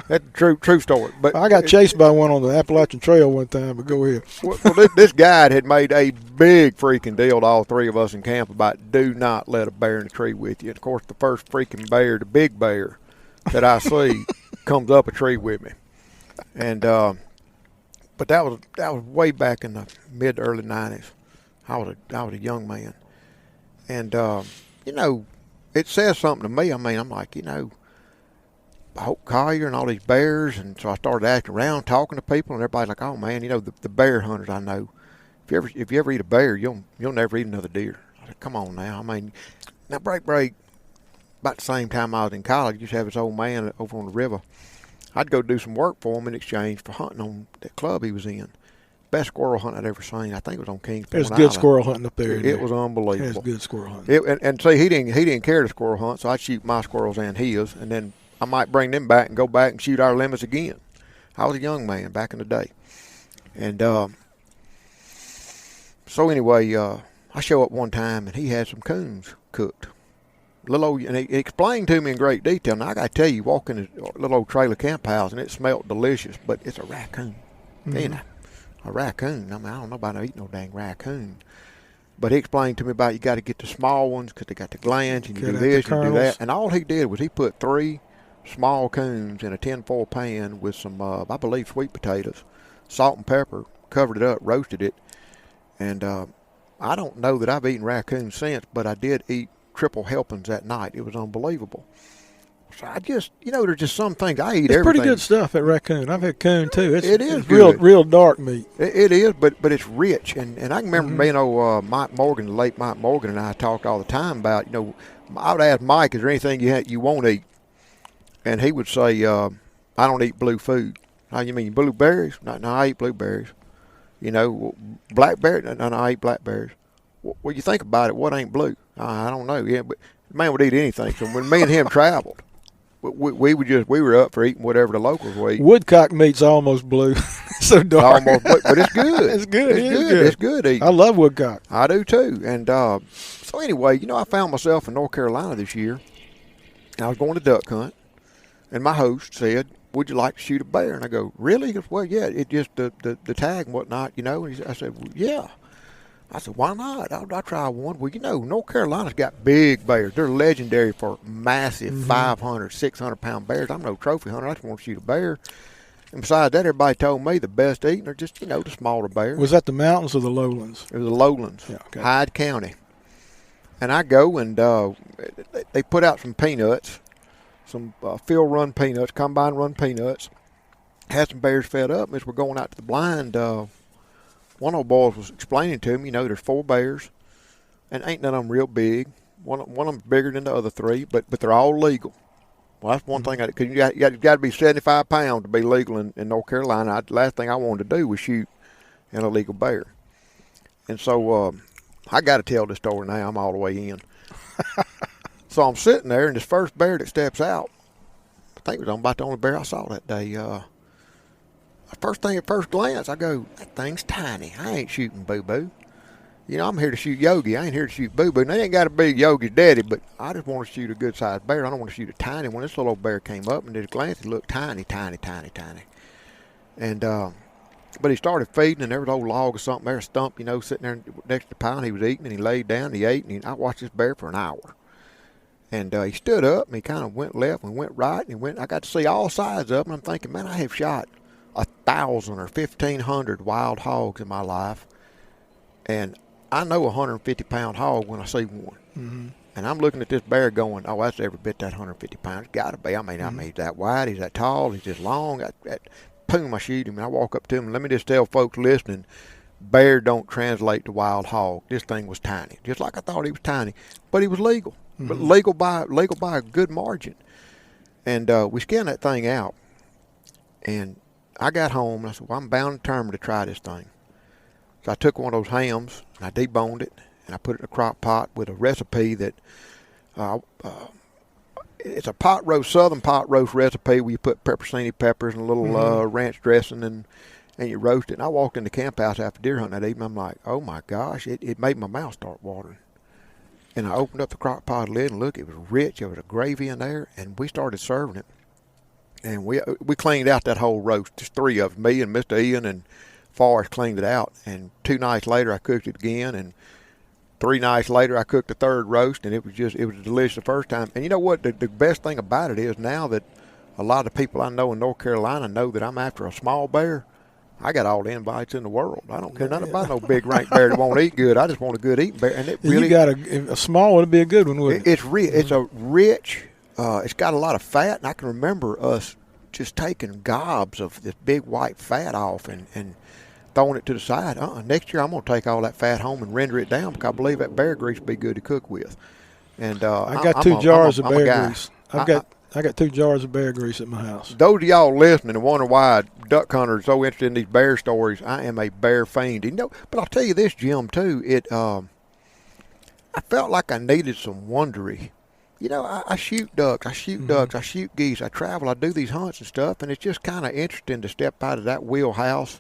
That's a true story. But I got chased by one on the Appalachian Trail one time, but go ahead. Well, this guide had made a big freaking deal to all three of us in camp about do not let a bear in a tree with you. And, of course, the first freaking bear, the big bear that I see, comes up a tree with me. And but that was way back in the mid to early 90s. I was a young man. And, it says something to me. I mean, I'm like, Hope Collier and all these bears, and so I started asking around, talking to people, and everybody's like, "Oh man, the bear hunters I know. If you ever eat a bear, you'll never eat another deer." I said, "Come on now, I mean, now break about the same time I was in college, I used to have this old man over on the river. I'd go do some work for him in exchange for hunting on that club he was in. Best squirrel hunt I'd ever seen. I think it was on Kings Point. There's good squirrel hunting up there. It was unbelievable. There's good squirrel hunting. And see, he didn't care to squirrel hunt, so I'd shoot my squirrels and his, and then I might bring them back and go back and shoot our limits again. I was a young man back in the day. And so anyway, I show up one time, and he had some coons cooked. And he explained to me in great detail. Now, I got to tell you, walk in a little old trailer camp house, and it smelled delicious, but it's a raccoon. Mm-hmm. A raccoon. I mean, I don't know about eating no dang raccoon. But he explained to me about you got to get the small ones because they got the glands, and you do this, and do that. And all he did was he put 3 small coons in a tin-foil pan with some, I believe, sweet potatoes, salt and pepper, covered it up, roasted it. And I don't know that I've eaten raccoon since, but I did eat triple helpings that night. It was unbelievable. So I just, there's just some things. I eat everything. It's pretty good stuff at raccoon. I've had coon too. It's good. real dark meat. It is, but it's rich. And I can remember, Mike Morgan, the late Mike Morgan, and I talked all the time about, I would ask Mike, is there anything you won't eat? And he would say, I don't eat blue food. Oh, you mean blueberries? No, I eat blueberries. Blackberries? No, I eat blackberries. Well, you think about it, what ain't blue? I don't know. Yeah, but the man would eat anything. So when me and him traveled, we were up for eating whatever the locals would eat. Woodcock meat's almost blue. So dark. Almost, but it's good. It's good. It's good eating. I love woodcock. I do too. And so anyway, I found myself in North Carolina this year. I was going to duck hunt. And my host said, "Would you like to shoot a bear?" And I go, "Really?" He goes, "Well, yeah, it just the tag and whatnot, And I said, "Well, yeah." I said, "Why not? I'll try one." Well, North Carolina's got big bears. They're legendary for massive 500, 600-pound bears. I'm no trophy hunter. I just want to shoot a bear. And besides that, everybody told me the best eating are just, the smaller bears. Was that the mountains or the lowlands? It was the lowlands, yeah, okay. Hyde County. And I go and they put out some peanuts. Some field run peanuts, combine run peanuts. Had some bears fed up. As we're going out to the blind, one of the boys was explaining to me, there's 4 bears, and ain't none of them real big. One of them's bigger than the other 3, but they're all legal. Well, that's one thing, because you got to be 75 pounds to be legal in North Carolina. The last thing I wanted to do was shoot an illegal bear. And so I got to tell this story now. I'm all the way in. So I'm sitting there, and this first bear that steps out, I think it was about the only bear I saw that day. First thing at first glance, I go, that thing's tiny. I ain't shooting Boo-Boo. I'm here to shoot Yogi. I ain't here to shoot Boo-Boo. And they ain't got to be Yogi's daddy, but I just want to shoot a good-sized bear. I don't want to shoot a tiny one. This little old bear came up, and at a glance, it looked tiny. And but he started feeding, and there was an old log or something there, a stump, sitting there next to the pile. And he was eating, and he laid down, and he ate, and I watched this bear for an hour. And he stood up, and he kind of went left and went right, and I got to see all sides of him. And I'm thinking, man, I have shot 1,000 or 1,500 wild hogs in my life, and I know a 150-pound hog when I see one. Mm-hmm. And I'm looking at this bear going, oh, that's every bit that 150 pounds. Got to be. I mean, he's that wide, he's that tall, he's this long. Boom, I shoot him, and I walk up to him. Let me just tell folks listening, bear don't translate to wild hog. This thing was tiny, just like I thought he was tiny, but he was legal, but legal by a good margin. And we skinned that thing out, and I got home, and I said, well, I'm bound and determined to try this thing. So I took one of those hams, and I deboned it, and I put it in a crock pot with a recipe that it's a southern pot roast recipe where you put pepperoni peppers and a little ranch dressing and you roast it. And I walked in the camp house after deer hunting that evening. I'm like, oh my gosh, it made my mouth start watering. And I opened up the crock pot lid and look, it was rich. There was a gravy in there, and we started serving it. And we cleaned out that whole roast. Just three of us, me and Mr. Ian and Forrest cleaned it out. And 2 nights later, I cooked it again. And 3 nights later, I cooked the third roast, and it was delicious the first time. And you know what? The best thing about it is now that a lot of people I know in North Carolina know that I'm after a small bear, I got all the invites in the world. I don't care nothing about no big rank bear that won't eat good. I just want a good eating bear. And it really, you got a small one would be a good one, wouldn't it? It's rich. It's a rich. It's got a lot of fat, and I can remember us just taking gobs of this big white fat off and throwing it to the side. Next year I'm going to take all that fat home and render it down because I believe that bear grease would be good to cook with. And I got 2 jars of bear grease. I got 2 jars of bear grease at my house. Those of y'all listening and wondering why duck hunters are so interested in these bear stories, I am a bear fiend. But I'll tell you this, Jim, too. I felt like I needed some wondery. I shoot ducks, I shoot geese, I travel, I do these hunts and stuff, and it's just kind of interesting to step out of that wheelhouse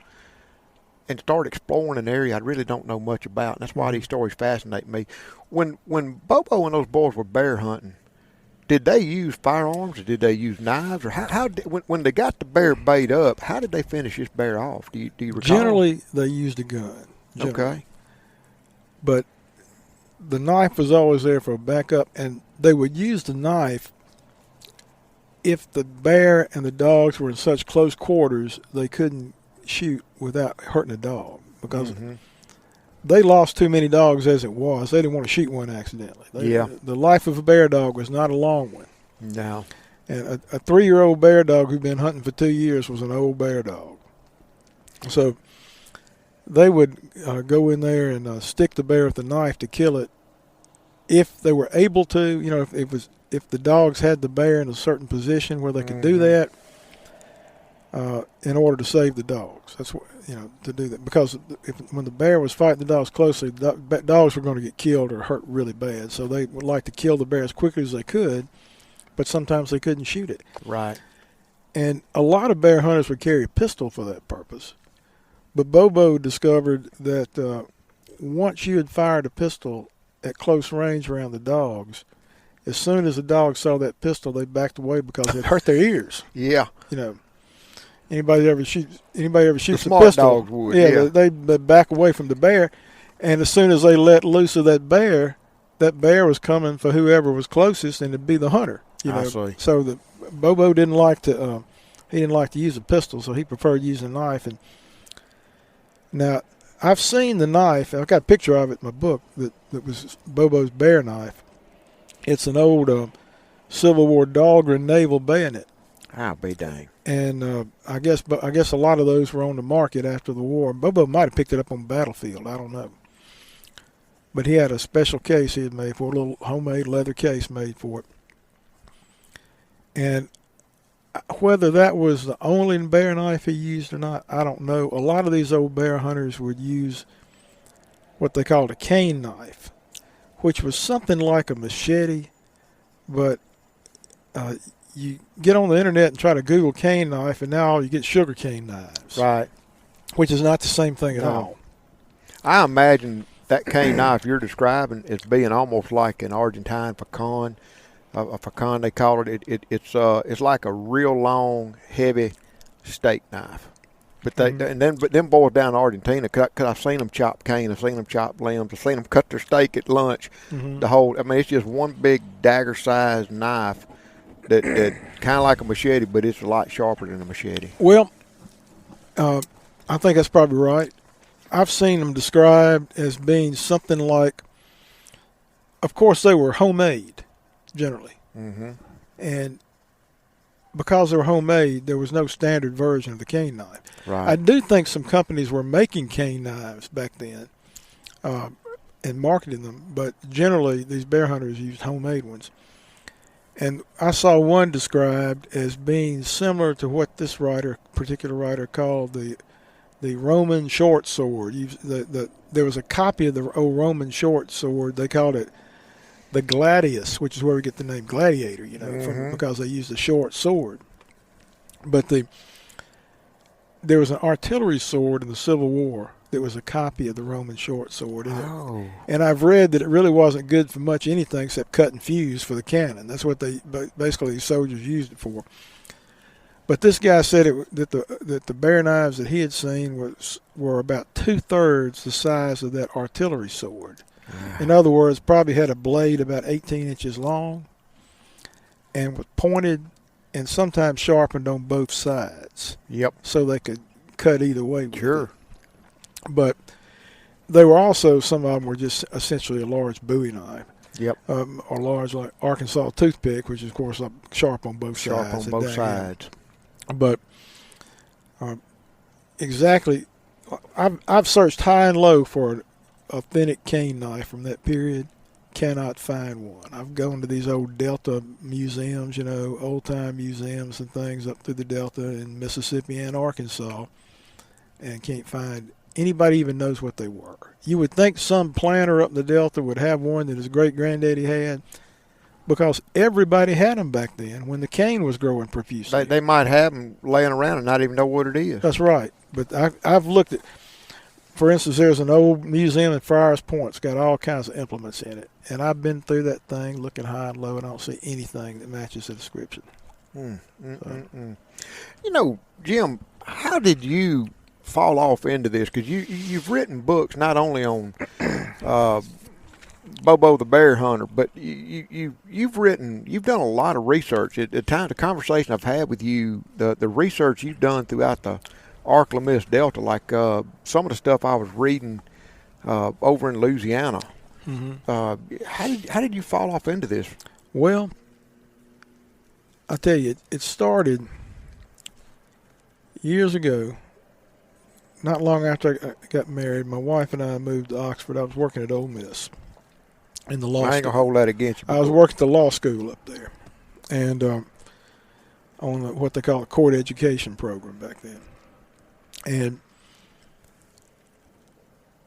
and start exploring an area I really don't know much about. And that's why these stories fascinate me. When Bobo and those boys were bear hunting, did they use firearms or did they use knives? Or when they got the bear bait up, how did they finish this bear off? Do you recall? Generally, they used a gun. Generally. Okay. But the knife was always there for a backup, and they would use the knife if the bear and the dogs were in such close quarters they couldn't shoot without hurting a dog because they lost too many dogs as it was. They didn't want to shoot one accidentally. The life of a bear dog was not a long one. No. And a 3-year-old bear dog who'd been hunting for 2 years was an old bear dog. So they would go in there and stick the bear with the knife to kill it if they were able to. If the dogs had the bear in a certain position where they could do that in order to save the dogs. That's what to do that, because when the bear was fighting the dogs closely, the dogs were going to get killed or hurt really bad. So they would like to kill the bear as quickly as they could, but sometimes they couldn't shoot it. Right. And a lot of bear hunters would carry a pistol for that purpose. But Bobo discovered that once you had fired a pistol at close range around the dogs, as soon as the dogs saw that pistol, they backed away because it hurt their ears. Yeah. Anybody ever shoots a smart pistol? Dogs would. They back away from the bear, and as soon as they let loose of that bear was coming for whoever was closest, and it'd be the hunter. I see. So the Bobo didn't like to use a pistol, so he preferred using a knife. And now I've seen the knife. I've got a picture of it in my book that was Bobo's bear knife. It's an old Civil War Dahlgren naval bayonet. I'll be dang. And I guess a lot of those were on the market after the war. Bobo might have picked it up on the battlefield. I don't know. But he had a special case he had made for it, a little homemade leather case made for it. And whether that was the only bear knife he used or not, I don't know. A lot of these old bear hunters would use what they called a cane knife, which was something like a machete, but you get on the internet and try to Google cane knife, and now you get sugar cane knives. Right. Which is not the same thing at all. I imagine that cane knife you're describing as being almost like an Argentine pecan. A pecan, they call it. It's like a real long, heavy steak knife. But them boys down in Argentina, cause I've seen them chop cane, I've seen them chop limbs, I've seen them cut their steak at lunch. It's just one big dagger-sized knife that kind of like a machete, but it's a lot sharper than a machete. Well, I think that's probably right. I've seen them described as being something like of course, they were homemade, generally. Mm-hmm. And because they were homemade, there was no standard version of the cane knife. Right. I do think some companies were making cane knives back then and marketing them, but generally these bear hunters used homemade ones. And I saw one described as being similar to what this particular writer called the Roman short sword. There was a copy of the old Roman short sword. They called it the gladius, which is where we get the name gladiator, because they used a short sword. But there was an artillery sword in the Civil War that was a copy of the Roman short sword. And I've read that it really wasn't good for much anything except cut and fuse for the cannon. That's what basically these soldiers used it for. But this guy said that the bear knives that he had seen were about 2/3 the size of that artillery sword. In other words, probably had a blade about 18 inches long and was pointed and sometimes sharpened on both sides. Yep. So they could cut either way with Sure. it. But they were also, some of them were just essentially a large Bowie knife. Yep. Or large, like Arkansas toothpick, which is, of course, sharp on both Sharp sides. on both sides. But exactly, I've searched high and low for an authentic cane knife from that period. Cannot find one. I've gone to these old Delta museums, old-time museums and things up through the Delta in Mississippi and Arkansas, and can't find anybody even knows what they were. You would think some planter up in the Delta would have one that his great-granddaddy had, because everybody had them back then when the cane was growing profusely. They might have them laying around and not even know what it is. That's right. But I've looked at, for instance, there's an old museum in Friars Point. It's got all kinds of implements in it. And I've been through that thing looking high and low, and I don't see anything that matches the description. Jim, how did you fall off into this? Because you've written books not only on Bobo the Bear Hunter, but you've done a lot of research. At the time, the conversation I've had with you, the research you've done throughout the Arkansas Delta, like some of the stuff I was reading over in Louisiana. Mm-hmm. How did you fall off into this? Well, I tell you, it started years ago. Not long after I got married, my wife and I moved to Oxford. I was working at Ole Miss in the law school. I ain't gonna hold that against you. I was working at the law school up there, and on what they call a court education program back then. And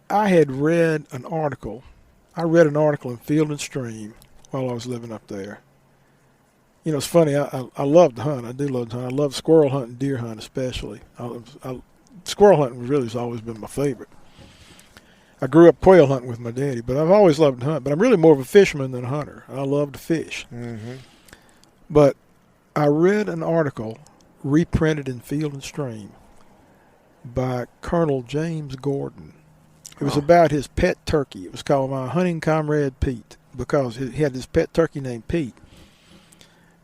I had read an article. I read an article in Field and Stream while I was living up there. It's funny. I love to hunt. I do love to hunt. I love squirrel hunting, deer hunt especially. Squirrel hunting has always been my favorite. I grew up quail hunting with my daddy, but I've always loved to hunt. But I'm really more of a fisherman than a hunter. I love to fish. Mm-hmm. But I read an article reprinted in Field and Stream by Colonel James Gordon. It was about his pet turkey. It was called My Hunting Comrade Pete, because he had this pet turkey named Pete.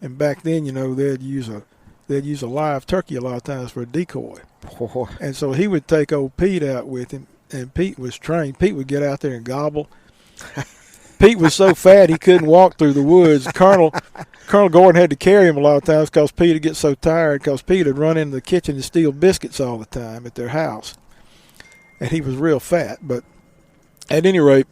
And back then, they'd use a live turkey a lot of times for a decoy. Oh. And so he would take old Pete out with him, and Pete was trained. Pete would get out there and gobble. Pete was so fat he couldn't walk through the woods. Colonel Gordon had to carry him a lot of times because Pete would get so tired, because Pete would run into the kitchen and steal biscuits all the time at their house. And he was real fat. But at any rate,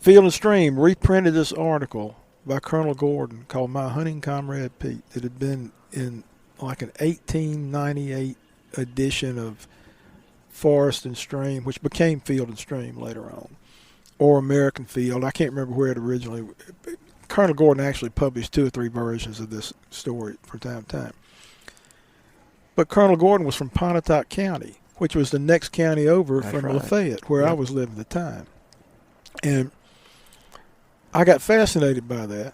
Field and Stream reprinted this article by Colonel Gordon called My Hunting Comrade Pete. It had been in like an 1898 edition of Forest and Stream, which became Field and Stream later on, or American Field. I can't remember where it originally. Colonel Gordon actually published 2 or 3 versions of this story from time to time. But Colonel Gordon was from Pontotoc County, which was the next county over from Lafayette, where I was living at the time. And I got fascinated by that.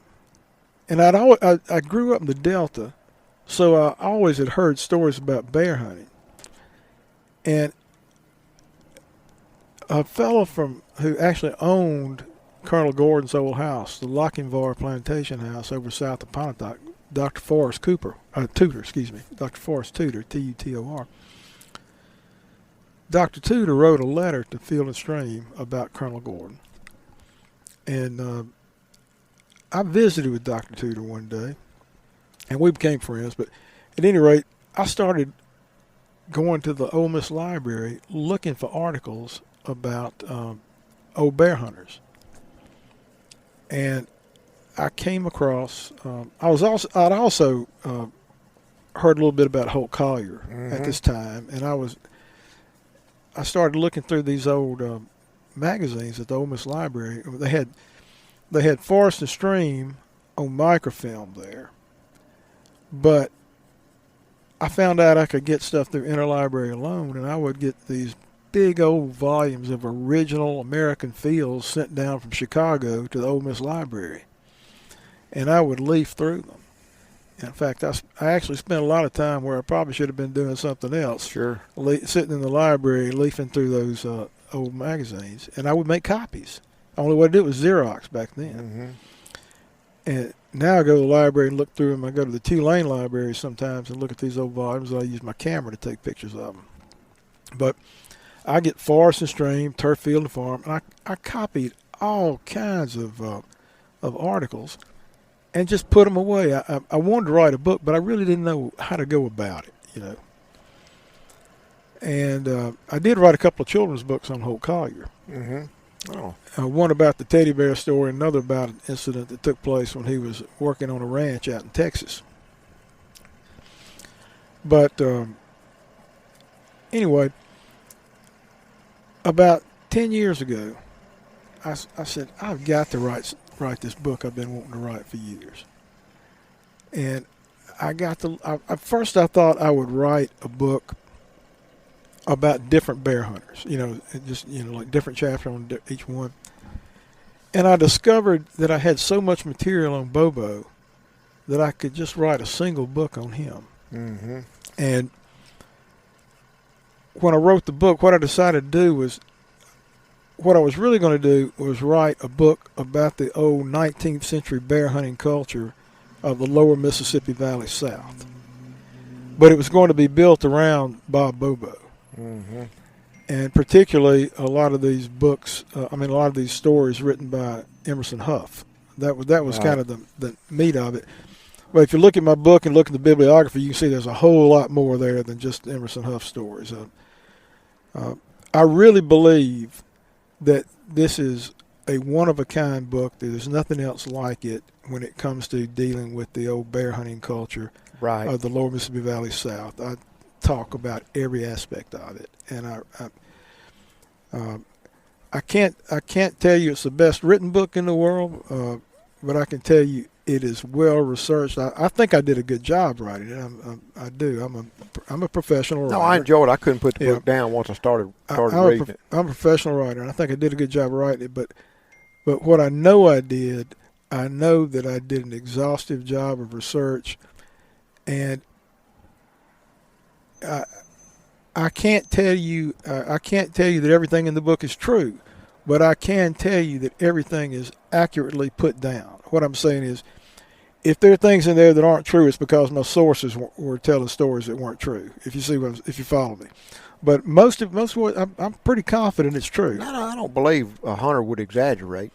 And I grew up in the Delta, so I always had heard stories about bear hunting. And a fellow who actually owned Colonel Gordon's old house, the Lochinvar Plantation House over south of Pontotoc, Dr. Forrest Tudor, Dr. Forrest Tudor, Tutor. Dr. Tudor wrote a letter to Field and Stream about Colonel Gordon. And I visited with Dr. Tudor one day, and we became friends. But at any rate, I started going to the Ole Miss Library looking for articles about old bear hunters. And I came across, I'd also heard a little bit about Holt Collier at this time, and I started looking through these old magazines at the Ole Miss Library. They had Forest and Stream on microfilm there, but I found out I could get stuff through interlibrary loan, and I would get these big old volumes of original American fields sent down from Chicago to the Ole Miss Library, and I would leaf through them. In fact, I actually spent a lot of time where I probably should have been doing something else. Sure. Sitting in the library leafing through those old magazines, and I would make copies. Only what I did was Xerox back then. And now I go to the library and look through them. I go to the Tulane library sometimes and look at these old volumes. I use my camera to take pictures of them. But I get Forest and Stream, Turf Field and Farm, and I copied all kinds of articles and just put them away. I wanted to write a book, but I really didn't know how to go about it, you know. And I did write a couple of children's books on Holt Collier. One about the teddy bear story, another about an incident that took place when he was working on a ranch out in Texas. But anyway, about 10 years ago, I said, I've got to write this book I've been wanting to write for years. And at first I thought I would write a book about different bear hunters, like different chapters on each one. And I discovered that I had so much material on Bobo that I could just write a single book on him. And when I wrote the book, what I decided to do was, what I was really going to do was write a book about the old 19th century bear hunting culture of the lower Mississippi Valley South. But it was going to be built around Bob Bobo. And particularly a lot of these books, a lot of these stories written by Emerson Huff. That was kind of the meat of it. But if you look at my book and look at the bibliography, you can see there's a whole lot more there than just Emerson Huff stories. I really believe that this is a one-of-a-kind book. There's nothing else like it when it comes to dealing with the old bear hunting culture of the lower Mississippi Valley South. I talk about every aspect of it, and I can't tell you it's the best written book in the world, but I can tell you it is well researched. I think I did a good job writing it. I do. I'm a professional writer. No, I enjoyed it. I couldn't put the book down once I started reading it. I'm a professional writer, and I think I did a good job writing it. But what I know I did, I know that I did an exhaustive job of research, and I can't tell you that everything in the book is true, but I can tell you that everything is accurately put down. What I'm saying is, if there are things in there that aren't true, it's because my sources were telling stories that weren't true. If you follow me, but most of what I'm pretty confident it's true. I don't believe a hunter would exaggerate.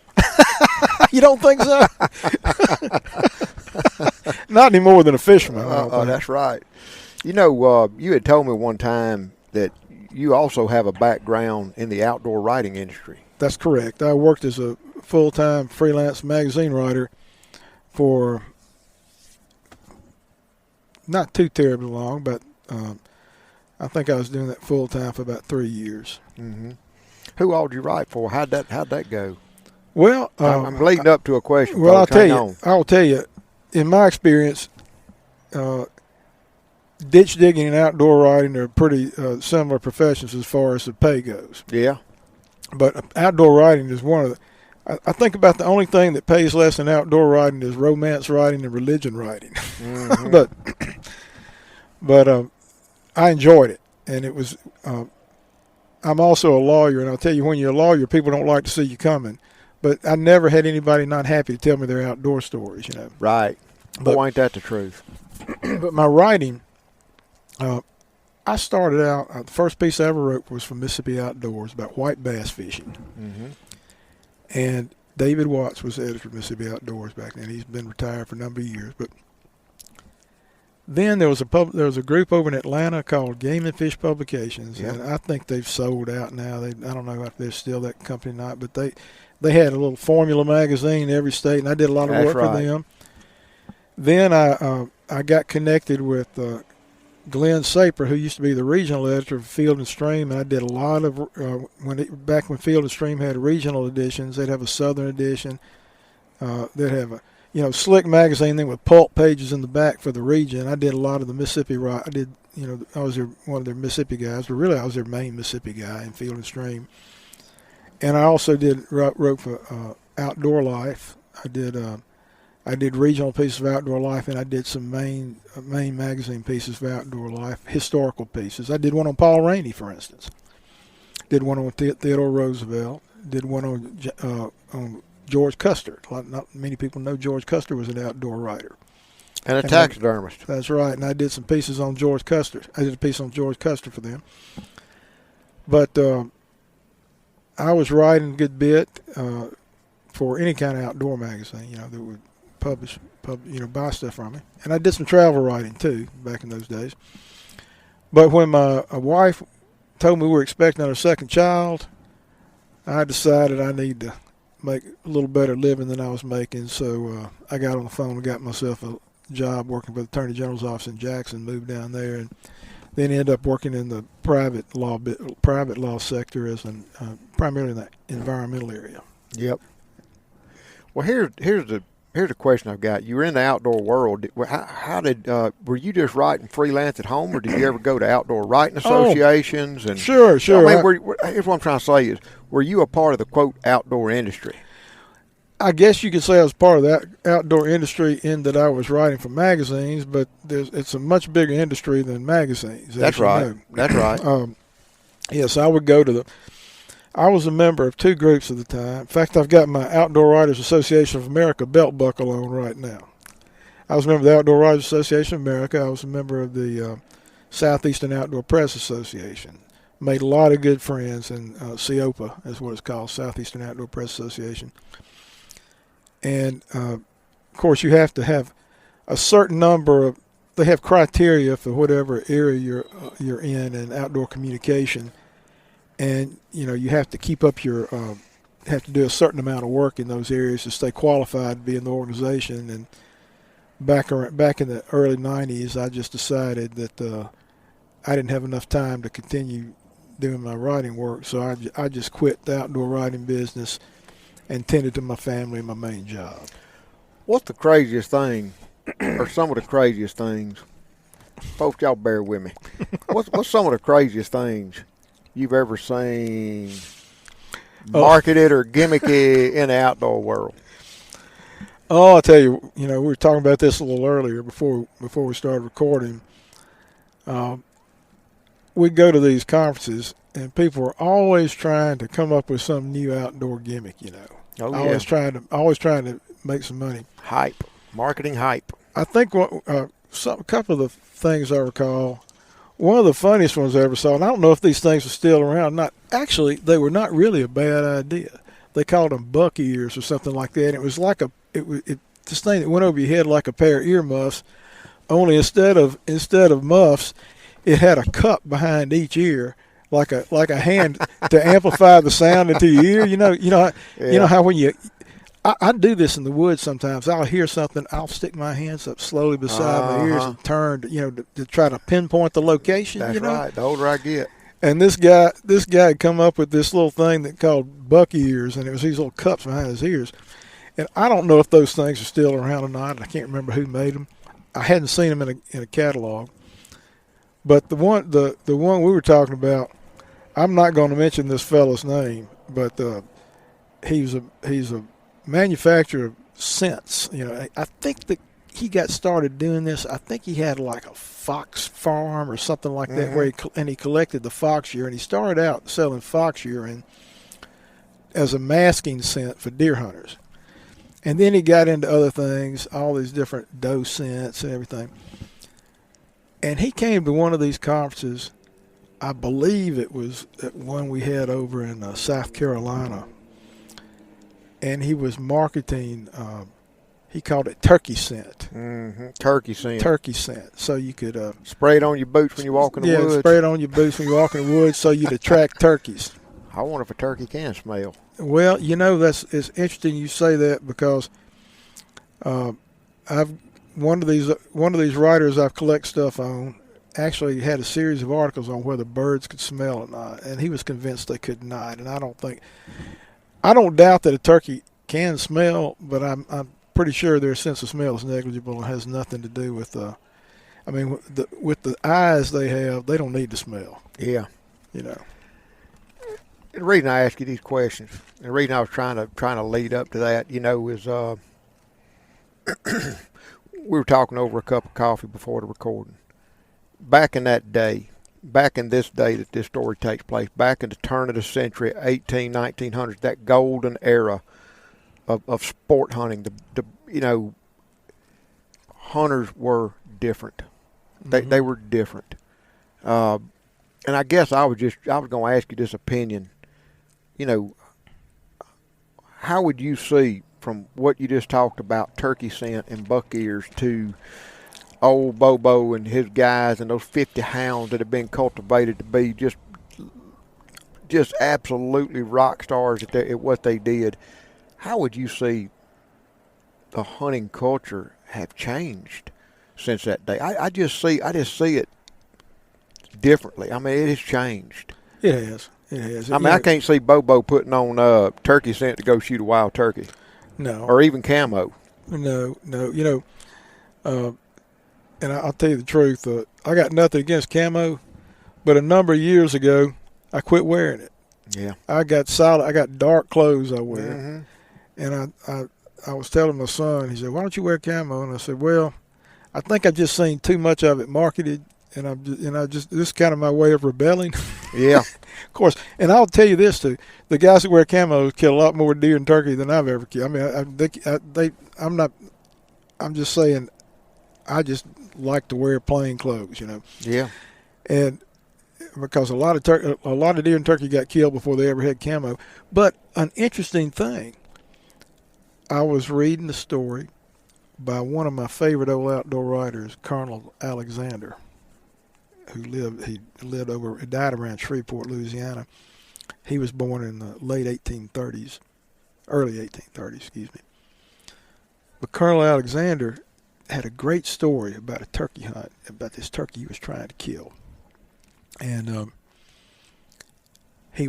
You don't think so? Not any more than a fisherman. That's right. You had told me one time that you also have a background in the outdoor writing industry. That's correct. I worked as a full-time freelance magazine writer for not too terribly long, but I think I was doing that full-time for about 3 years. Who all did you write for? How'd that go? Well, I'm leading up to a question. Well, I'll tell you, in my experience, ditch digging and outdoor writing are pretty similar professions as far as the pay goes. Yeah. But outdoor writing is one of the, I think about the only thing that pays less than outdoor writing is romance writing and religion writing. But I enjoyed it, and it was, I'm also a lawyer, and I'll tell you, when you're a lawyer, people don't like to see you coming. But I never had anybody not happy to tell me their outdoor stories, Right. But ain't that the truth? But my writing, I started out, the first piece I ever wrote was from Mississippi Outdoors about white bass fishing. And David Watts was the editor of Mississippi Outdoors back then. He's been retired for a number of years. But then there was a group over in Atlanta called Game and Fish Publications, and I think they've sold out now. I don't know if they're still that company or not, but they had a little formula magazine in every state, and I did a lot of work for them. Then I got connected with Glenn Saper, who used to be the regional editor of Field and Stream, and I did a lot of back when Field and Stream had regional editions. They'd have a southern edition. They'd have a slick magazine thing with pulp pages in the back for the region. I did a lot of the Mississippi. I did, I was one of their Mississippi guys, but really I was their main Mississippi guy in Field and Stream. And I also wrote for Outdoor Life. I did regional pieces of Outdoor Life, and I did some main magazine pieces of Outdoor Life, historical pieces. I did one on Paul Rainey, for instance. Did one on Theodore Roosevelt. Did one on George Custer. Not many people know George Custer was an outdoor writer. And a taxidermist. That's right. And I did some pieces on George Custer. I did a piece on George Custer for them. But I was writing a good bit for any kind of outdoor magazine, that would buy stuff from me. And I did some travel writing, too, back in those days. But when my wife told me we were expecting our second child, I decided I need to make a little better living than I was making. So I got on the phone and got myself a job working for the Attorney General's office in Jackson, moved down there, and then ended up working in the private law sector as primarily in the environmental area. Yep. Well, here's the question I've got. You were in the outdoor world. How did were you just writing freelance at home, or did you ever go to outdoor writing associations? And Sure. I mean, here's what I'm trying to say is, were you a part of the quote outdoor industry? I guess you could say I was part of that outdoor industry in that I was writing for magazines, but it's a much bigger industry than magazines. That's right. That's right. Yes, I would go to I was a member of two groups at the time. In fact, I've got my Outdoor Writers Association of America belt buckle on right now. I was a member of the Outdoor Writers Association of America. I was a member of the Southeastern Outdoor Press Association. Made a lot of good friends in SEOPA, is what it's called, Southeastern Outdoor Press Association. And, of course, you have to have a certain number of, they have criteria for whatever area you're in outdoor communication. And, you have to keep up have to do a certain amount of work in those areas to stay qualified to be in the organization. And back in the early 90s, I just decided that I didn't have enough time to continue doing my writing work. So I just quit the outdoor writing business and tended to my family and my main job. What's the craziest thing, or some of the craziest things? Folks, y'all bear with me. What's some of the craziest things you've ever seen marketed or gimmicky in the outdoor world? Oh, I'll tell you, we were talking about this a little earlier before we started recording. We'd go to these conferences, and people are always trying to come up with some new outdoor gimmick, Oh, yeah. Always trying to make some money. Hype. Marketing hype. I think a couple of the things I recall, one of the funniest ones I ever saw, and I don't know if these things are still around. They were not really a bad idea. They called them buck ears or something like that. And it was like this thing that went over your head like a pair of earmuffs, only instead of muffs, it had a cup behind each ear, like a hand to amplify the sound into your ear. You know how when I do this in the woods sometimes. I'll hear something. I'll stick my hands up slowly beside my ears and turn, to try to pinpoint the location. That's right. The older I get. And this guy had come up with this little thing that called buck ears, and it was these little cups behind his ears. And I don't know if those things are still around or not. I can't remember who made them. I hadn't seen them in a catalog. But the one we were talking about, I'm not going to mention this fellow's name, but he's a manufacturer of scents. I think that he got started doing this. I think he had like a fox farm or something like that, where he collected the fox urine. He started out selling fox urine as a masking scent for deer hunters, and then he got into other things, all these different doe scents and everything. And he came to one of these conferences. I believe it was one we had over in South Carolina. and he was marketing. He called it turkey scent. Mm-hmm. Turkey scent. Turkey scent. So you could spray it on your boots when you walk in the woods. Yeah, spray it on your boots when you walk in the woods, so you'd attract turkeys. I wonder if a turkey can smell. Well, it's interesting you say that, because I've one of these writers I've collect stuff on actually had a series of articles on whether birds could smell or not, and he was convinced they could not. And I don't doubt that a turkey can smell, but I'm pretty sure their sense of smell is negligible and has nothing to do with with the eyes they have. They don't need to smell. Yeah, The reason I ask you these questions, and the reason I was trying to lead up to that, is we were talking over a cup of coffee before the recording. Back in this day that this story takes place, back in the turn of the century, 1900s, that golden era of sport hunting, hunters were different. Mm-hmm. They were different. And I guess I was going to ask you this opinion. How would you see, from what you just talked about, turkey scent and buck ears, to old Bobo and his guys and those 50 hounds that have been cultivated to be just absolutely rock stars at what they did? How would you see the hunting culture have changed since that day? I just see it differently. I mean, it has changed. It has. I can't see Bobo putting on turkey scent to go shoot a wild turkey. No. Or even camo. No. And I'll tell you the truth. I got nothing against camo, but a number of years ago, I quit wearing it. Yeah. I got dark clothes I wear. Mm-hmm. And I was telling my son, he said, "Why don't you wear camo?" And I said, "Well, I think I've just seen too much of it marketed, and this is kind of my way of rebelling." Yeah. Of course. And I'll tell you this too: the guys that wear camo kill a lot more deer and turkey than I've ever killed. I mean, I'm just saying, I just like to wear plain clothes, Yeah. And because a lot of deer and turkey got killed before they ever had camo. But an interesting thing, I was reading a story by one of my favorite old outdoor writers, Colonel Alexander, who died around Shreveport, Louisiana. He was born in the early 1830s, excuse me. But Colonel Alexander had a great story about a turkey hunt, about this turkey he was trying to kill. And he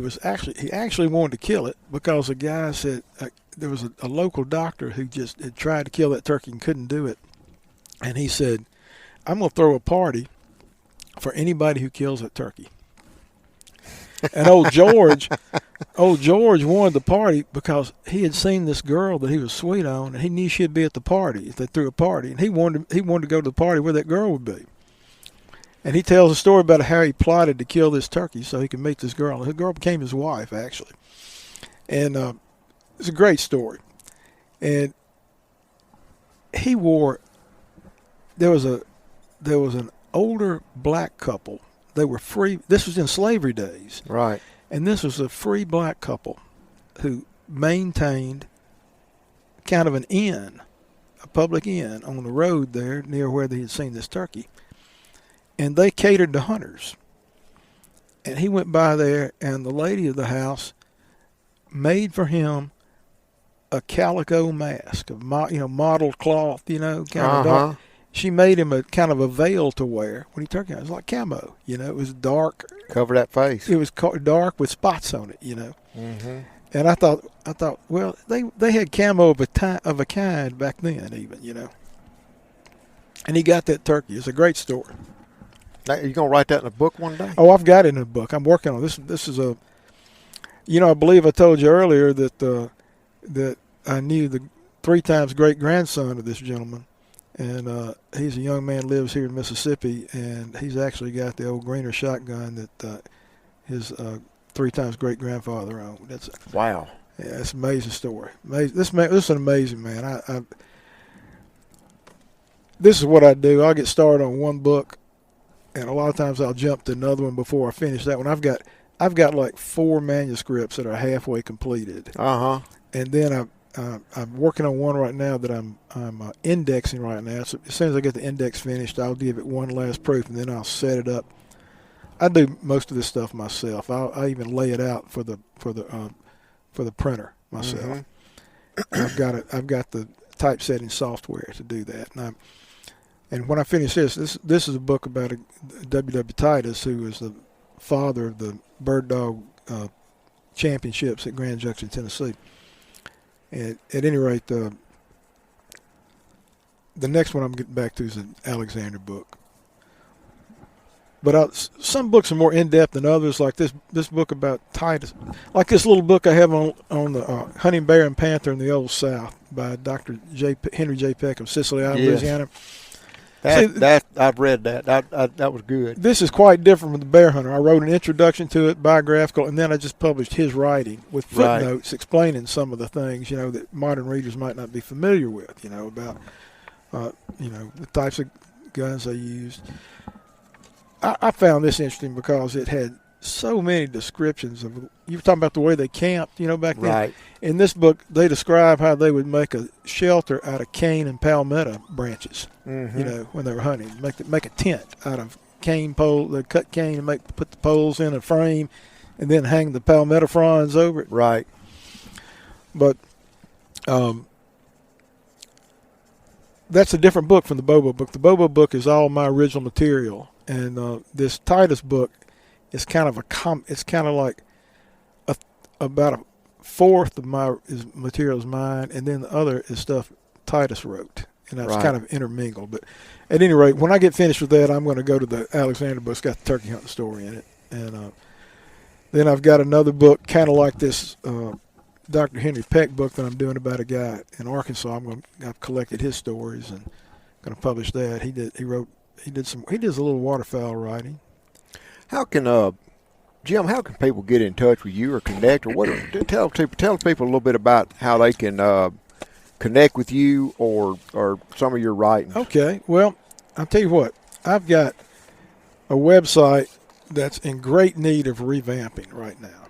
actually wanted to kill it because the guy said there was a local doctor who just had tried to kill that turkey and couldn't do it. And he said, "I'm going to throw a party for anybody who kills that turkey." And old George wanted the party because he had seen this girl that he was sweet on, and he knew she'd be at the party if they threw a party, and he wanted to go to the party where that girl would be. And he tells a story about how he plotted to kill this turkey so he could meet this girl. And the girl became his wife, actually. And it's a great story. And there was an older black couple. They were free. This was in slavery days. Right. And this was a free black couple who maintained kind of an inn, a public inn on the road there near where they had seen this turkey. And they catered to hunters. And he went by there, and the lady of the house made for him a calico mask, mottled cloth, kind of dark. She made him a kind of a veil to wear when he turkey hunted. It was like camo, it was dark. Cover that face. It was dark with spots on it, Mm-hmm. And I thought, well, they had camo of a kind back then, even, And he got that turkey. It's a great story. Now, you gonna write that in a book one day? Oh, I've got it in a book. I'm working on this. This is I believe I told you earlier that I knew the 3 times great grandson of this gentleman, and he's a young man, lives here in Mississippi, and he's actually got the old Greener shotgun that his 3 times great grandfather owned. Wow. Yeah, it's an amazing story. This is an amazing man. This is what I do. I'll get started on one book, and a lot of times I'll jump to another one before I finish that one. I've got like 4 manuscripts that are halfway completed. Uh-huh. And then I'm working on one right now that I'm indexing right now. So as soon as I get the index finished, I'll give it one last proof, and then I'll set it up. I do most of this stuff myself. I even lay it out for the printer myself. Mm-hmm. I've got the typesetting software to do that. And when I finish this is a book about W.W. Titus, who is the father of the bird dog championships at Grand Junction, Tennessee. And at any rate, the next one I'm getting back to is an Alexander book. But some books are more in-depth than others, like this book about Titus. Like this little book I have on the hunting bear and panther in the Old South by Dr. Henry J. Peck of Sicily Island, Louisiana. I've read that. That was good. This is quite different from the bear hunter. I wrote an introduction to it, biographical, and then I just published his writing with footnotes explaining some of the things, that modern readers might not be familiar with, about, the types of guns they used. I found this interesting because it had so many descriptions of. You were talking about the way they camped, back then. Right. In this book, they describe how they would make a shelter out of cane and palmetto branches. Mm-hmm. When they were hunting, make a tent out of cane pole. They cut cane and put the poles in a frame, and then hang the palmetto fronds over it. Right. But that's a different book from the Bobo book. The Bobo book is all my original material. And this Titus book is kind of like about a fourth of my material is mine, and then the other is stuff Titus wrote, and that's kind of intermingled. But at any rate, when I get finished with that, I'm going to go to the Alexander book. It's got the turkey hunting story in it, and then I've got another book kind of like this Dr. Henry Peck book that I'm doing about a guy in Arkansas. I've collected his stories and going to publish that. He does a little waterfowl writing. How can Jim? How can people get in touch with you or connect, or what? Tell people a little bit about how they can connect with you or some of your writings. Okay. Well, I'll tell you what. I've got a website that's in great need of revamping right now.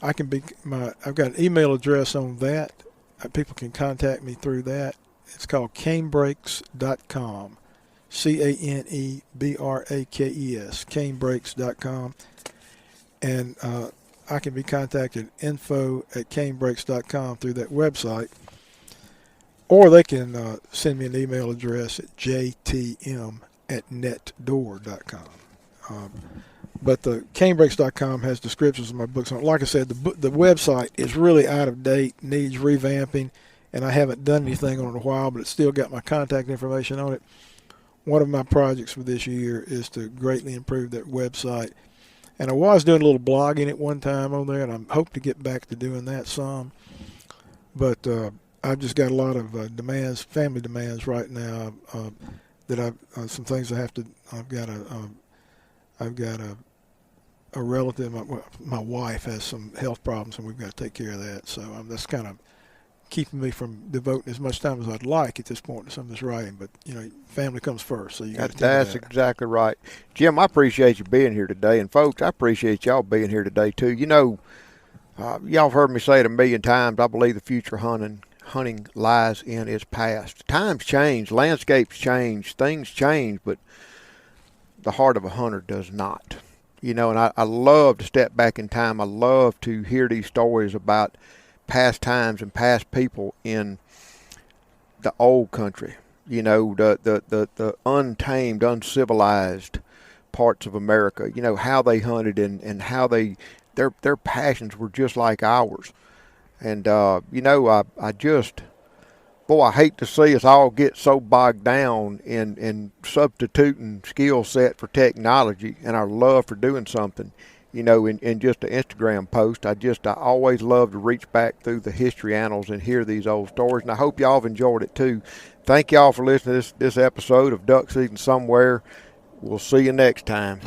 I've got an email address on that. People can contact me through that. It's called canebrakes.com. CANEBRAKES, canebrakes.com. And I can be contacted info@canebrakes.com through that website. Or they can send me an email address at jtm@netdoor.com. But the canebrakes.com has descriptions of my books on it. Like I said, the website is really out of date, needs revamping, and I haven't done anything on it in a while, but it's still got my contact information on it. One of my projects for this year is to greatly improve that website. And I was doing a little blogging at one time on there, and I hope to get back to doing that some. But I've just got a lot of family demands right now that some things I have to. I've got a relative. My wife has some health problems, and we've got to take care of that. So that's kind of keeping me from devoting as much time as I'd like at this point to some of this writing. But family comes first, so you got to. That's exactly right, Jim. I appreciate you being here today, and folks, I appreciate y'all being here today too. Y'all have heard me say it a million times. I believe the future hunting lies in its past. Times change, landscapes change, things change, but the heart of a hunter does not. And I love to step back in time. I love to hear these stories about past times and past people in the old country, the untamed, uncivilized parts of America, how they hunted and how their passions were just like ours. And, I hate to see us all get so bogged down in substituting skill set for technology and our love for doing something. In just an Instagram post, I always love to reach back through the history annals and hear these old stories, and I hope y'all have enjoyed it too. Thank y'all for listening to this episode of Duck Season Somewhere. We'll see you next time.